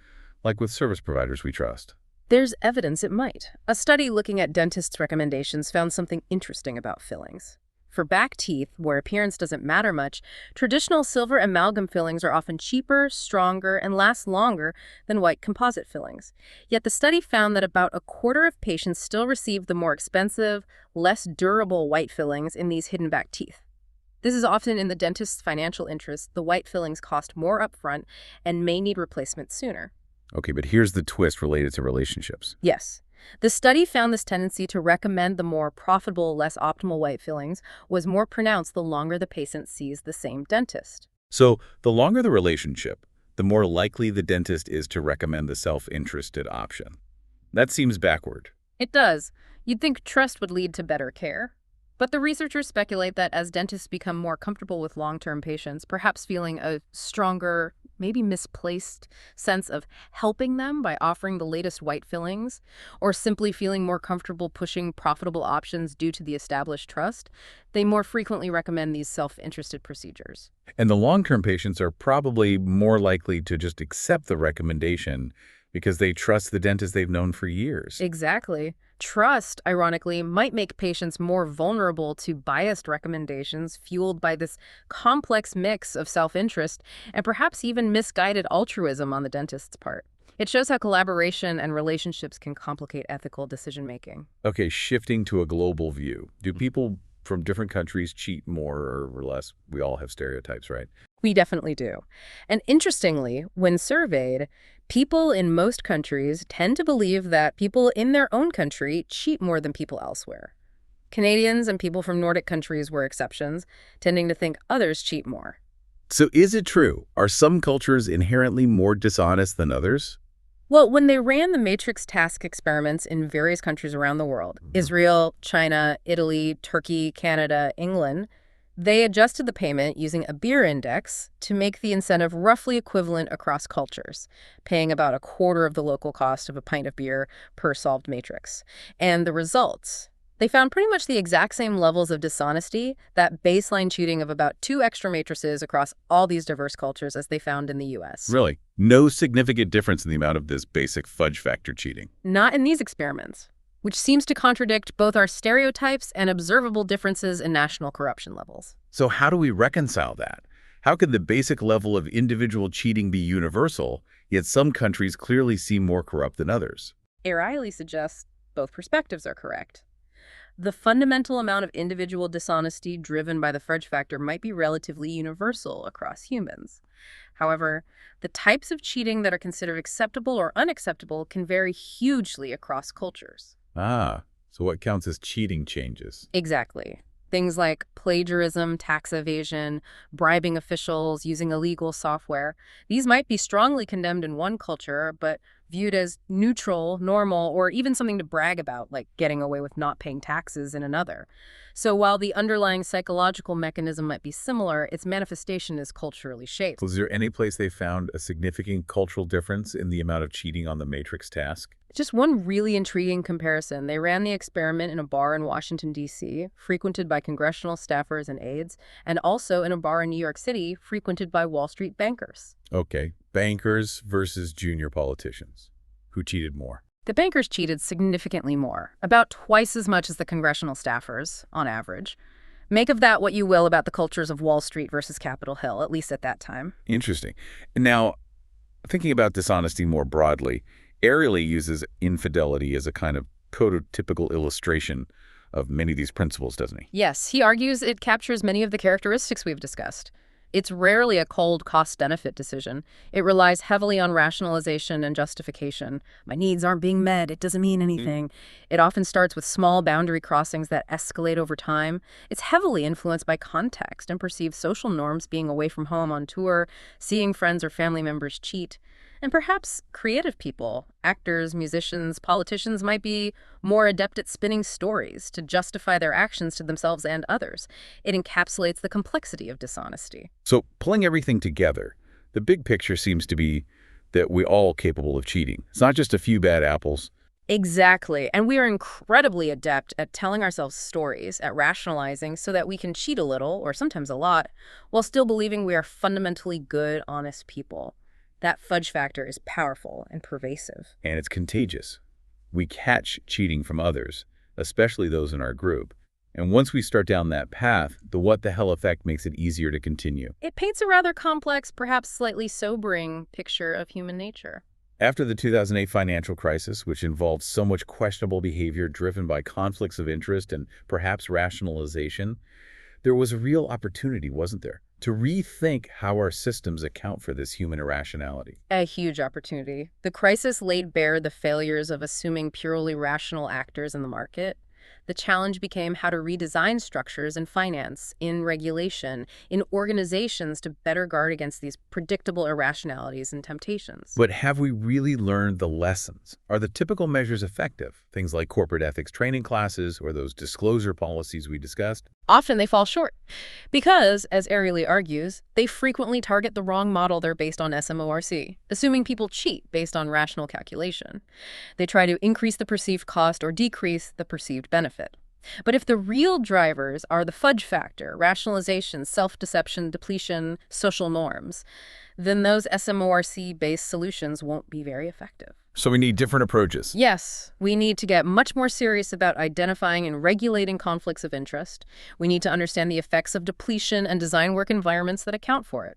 like with service providers we trust? There's evidence it might. A study looking at dentists' recommendations found something interesting about fillings. For back teeth, where appearance doesn't matter much, traditional silver amalgam fillings are often cheaper, stronger, and last longer than white composite fillings. Yet the study found that about a quarter of patients still received the more expensive, less durable white fillings in these hidden back teeth. This is often in the dentist's financial interest. The white fillings cost more upfront and may need replacement sooner. Okay, but here's the twist related to relationships. Yes. The study found this tendency to recommend the more profitable, less optimal white fillings was more pronounced the longer the patient sees the same dentist. So the longer the relationship, the more likely the dentist is to recommend the self-interested option. That seems backward. It does. You'd think trust would lead to better care. But the researchers speculate that as dentists become more comfortable with long-term patients, perhaps feeling a stronger, maybe misplaced sense of helping them by offering the latest white fillings, or simply feeling more comfortable pushing profitable options due to the established trust, they more frequently recommend these self-interested procedures. And the long-term patients are probably more likely to just accept the recommendation because they trust the dentist they've known for years. Exactly. Trust, ironically, might make patients more vulnerable to biased recommendations fueled by this complex mix of self-interest and perhaps even misguided altruism on the dentist's part. It shows how collaboration and relationships can complicate ethical decision-making. Okay, shifting to a global view. Do people from different countries cheat more or less? We all have stereotypes, right? We definitely do. And interestingly, when surveyed, people in most countries tend to believe that people in their own country cheat more than people elsewhere. Canadians and people from Nordic countries were exceptions, tending to think others cheat more. So is it true? Are some cultures inherently more dishonest than others? Well, when they ran the matrix task experiments in various countries around the world, Israel, China, Italy, Turkey, Canada, England, they adjusted the payment using a beer index to make the incentive roughly equivalent across cultures, paying about a quarter of the local cost of a pint of beer per solved matrix. And the results? They found pretty much the exact same levels of dishonesty, that baseline cheating of about 2 extra matrices across all these diverse cultures as they found in the U.S. Really? No significant difference in the amount of this basic fudge factor cheating? Not in these experiments, which seems to contradict both our stereotypes and observable differences in national corruption levels. So how do we reconcile that? How could the basic level of individual cheating be universal, yet some countries clearly seem more corrupt than others? Ariely suggests both perspectives are correct. The fundamental amount of individual dishonesty driven by the fudge factor might be relatively universal across humans. However, the types of cheating that are considered acceptable or unacceptable can vary hugely across cultures. Ah, so what counts as cheating changes? Exactly. Things like plagiarism, tax evasion, bribing officials, using illegal software. These might be strongly condemned in one culture, but viewed as neutral, normal, or even something to brag about, like getting away with not paying taxes in another. So while the underlying psychological mechanism might be similar, its manifestation is culturally shaped. Was there any place they found a significant cultural difference in the amount of cheating on the matrix task? Just one really intriguing comparison. They ran the experiment in a bar in Washington, D.C., frequented by congressional staffers and aides, and also in a bar in New York City, frequented by Wall Street bankers. Okay, bankers versus junior politicians. Who cheated more? The bankers cheated significantly more, about twice as much as the congressional staffers, on average. Make of that what you will about the cultures of Wall Street versus Capitol Hill, at least at that time. Interesting. Now, thinking about dishonesty more broadly, Ariely uses infidelity as a kind of prototypical illustration of many of these principles, doesn't he? Yes, he argues it captures many of the characteristics we've discussed. It's rarely a cold cost-benefit decision. It relies heavily on rationalization and justification. My needs aren't being met. It doesn't mean anything. It often starts with small boundary crossings that escalate over time. It's heavily influenced by context and perceived social norms, being away from home on tour, seeing friends or family members cheat. And perhaps creative people, actors, musicians, politicians might be more adept at spinning stories to justify their actions to themselves and others. It encapsulates the complexity of dishonesty. So pulling everything together, the big picture seems to be that we're all capable of cheating. It's not just a few bad apples. Exactly. And we are incredibly adept at telling ourselves stories, at rationalizing so that we can cheat a little, or sometimes a lot, while still believing we are fundamentally good, honest people. That fudge factor is powerful and pervasive. And it's contagious. We catch cheating from others, especially those in our group. And once we start down that path, the what the hell effect makes it easier to continue. It paints a rather complex, perhaps slightly sobering picture of human nature. After the 2008 financial crisis, which involved so much questionable behavior driven by conflicts of interest and perhaps rationalization, there was a real opportunity, wasn't there, to rethink how our systems account for this human irrationality. A huge opportunity. The crisis laid bare the failures of assuming purely rational actors in the market. The challenge became how to redesign structures in finance, in regulation, in organizations to better guard against these predictable irrationalities and temptations. But have we really learned the lessons? Are the typical measures effective? Things like corporate ethics training classes or those disclosure policies we discussed? Often they fall short because, as Ariely argues, they frequently target the wrong model they're based on SMORC, assuming people cheat based on rational calculation. They try to increase the perceived cost or decrease the perceived benefit. But if the real drivers are the fudge factor, rationalization, self-deception, depletion, social norms, then those SMORC-based solutions won't be very effective. So we need different approaches. Yes, we need to get much more serious about identifying and regulating conflicts of interest. We need to understand the effects of depletion and design work environments that account for it.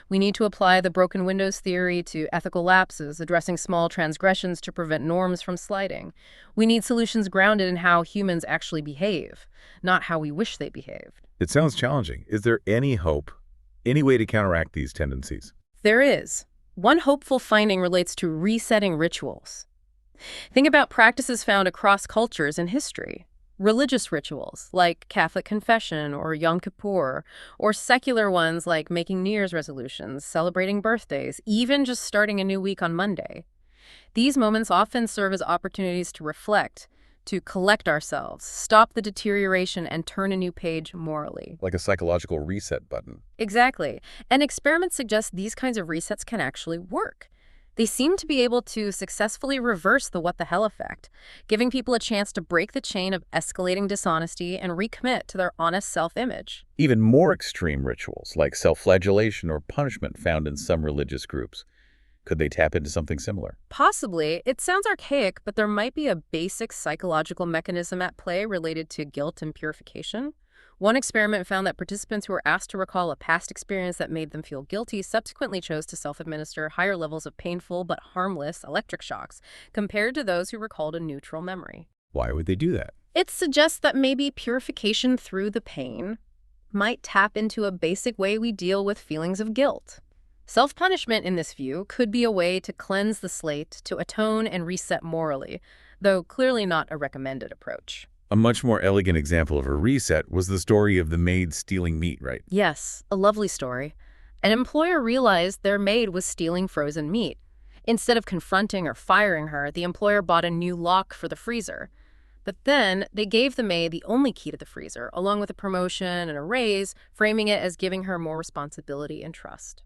We need to apply the broken windows theory to ethical lapses, addressing small transgressions to prevent norms from sliding. We need solutions grounded in how humans actually behave, not how we wish they behaved. It sounds challenging. Is there any hope, any way to counteract these tendencies? There is. One hopeful finding relates to resetting rituals. Think about practices found across cultures in history. Religious rituals, like Catholic confession or Yom Kippur, or secular ones like making New Year's resolutions, celebrating birthdays, even just starting a new week on Monday. These moments often serve as opportunities to reflect, to collect ourselves, stop the deterioration, and turn a new page morally. Like a psychological reset button. Exactly. And experiments suggest these kinds of resets can actually work. They seem to be able to successfully reverse the what the hell effect, giving people a chance to break the chain of escalating dishonesty and recommit to their honest self-image. Even more extreme rituals, like self-flagellation or punishment found in some religious groups. Could they tap into something similar? Possibly. It sounds archaic, but there might be a basic psychological mechanism at play related to guilt and purification. One experiment found that participants who were asked to recall a past experience that made them feel guilty subsequently chose to self-administer higher levels of painful but harmless electric shocks compared to those who recalled a neutral memory. Why would they do that? It suggests that maybe purification through the pain might tap into a basic way we deal with feelings of guilt. Self-punishment, in this view, could be a way to cleanse the slate, to atone and reset morally, though clearly not a recommended approach. A much more elegant example of a reset was the story of the maid stealing meat, right? Yes, a lovely story. An employer realized their maid was stealing frozen meat. Instead of confronting or firing her, the employer bought a new lock for the freezer. But then they gave the maid the only key to the freezer, along with a promotion and a raise, framing it as giving her more responsibility and trust.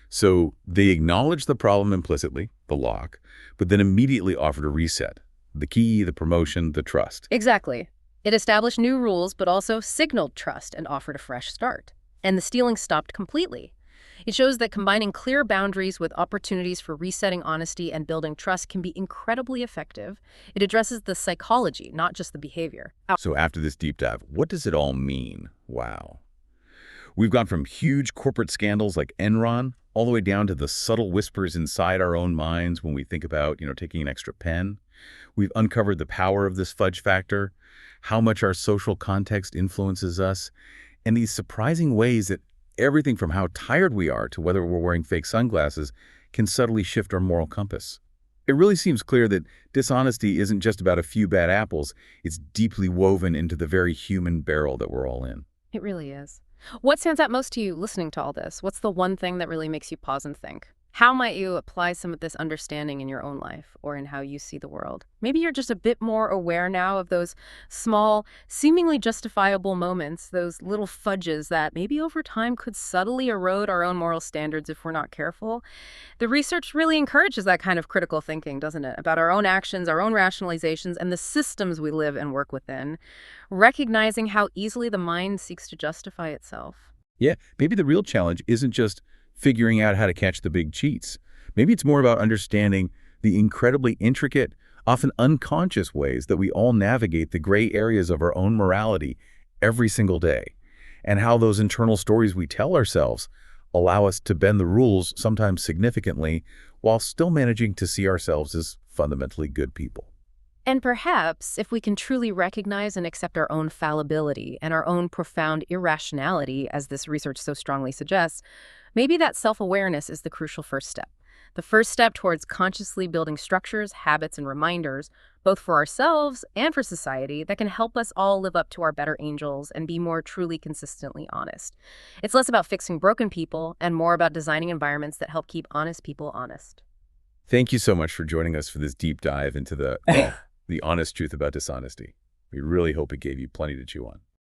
So they acknowledged the problem implicitly, the lock, but then immediately offered a reset. The key, the promotion, the trust. Exactly. It established new rules, but also signaled trust and offered a fresh start. And the stealing stopped completely. It shows that combining clear boundaries with opportunities for resetting honesty and building trust can be incredibly effective. It addresses the psychology, not just the behavior. So after this deep dive, what does it all mean? Wow. We've gone from huge corporate scandals like Enron all the way down to the subtle whispers inside our own minds when we think about, taking an extra pen. We've uncovered the power of this fudge factor, how much our social context influences us, and these surprising ways that everything from how tired we are to whether we're wearing fake sunglasses can subtly shift our moral compass. It really seems clear that dishonesty isn't just about a few bad apples. It's deeply woven into the very human barrel that we're all in. It really is. What stands out most to you listening to all this? What's the one thing that really makes you pause and think? How might you apply some of this understanding in your own life or in how you see the world? Maybe you're just a bit more aware now of those small, seemingly justifiable moments, those little fudges that maybe over time could subtly erode our own moral standards if we're not careful. The research really encourages that kind of critical thinking, doesn't it? About our own actions, our own rationalizations, and the systems we live and work within, recognizing how easily the mind seeks to justify itself. Yeah, maybe the real challenge isn't just figuring out how to catch the big cheats. Maybe it's more about understanding the incredibly intricate, often unconscious ways that we all navigate the gray areas of our own morality every single day, and how those internal stories we tell ourselves allow us to bend the rules, sometimes significantly, while still managing to see ourselves as fundamentally good people. And perhaps if we can truly recognize and accept our own fallibility and our own profound irrationality, as this research so strongly suggests, maybe that self-awareness is the crucial first step. The first step towards consciously building structures, habits, and reminders, both for ourselves and for society, that can help us all live up to our better angels and be more truly consistently honest. It's less about fixing broken people and more about designing environments that help keep honest people honest. Thank you so much for joining us for this deep dive into the honest truth about dishonesty. We really hope it gave you plenty to chew on.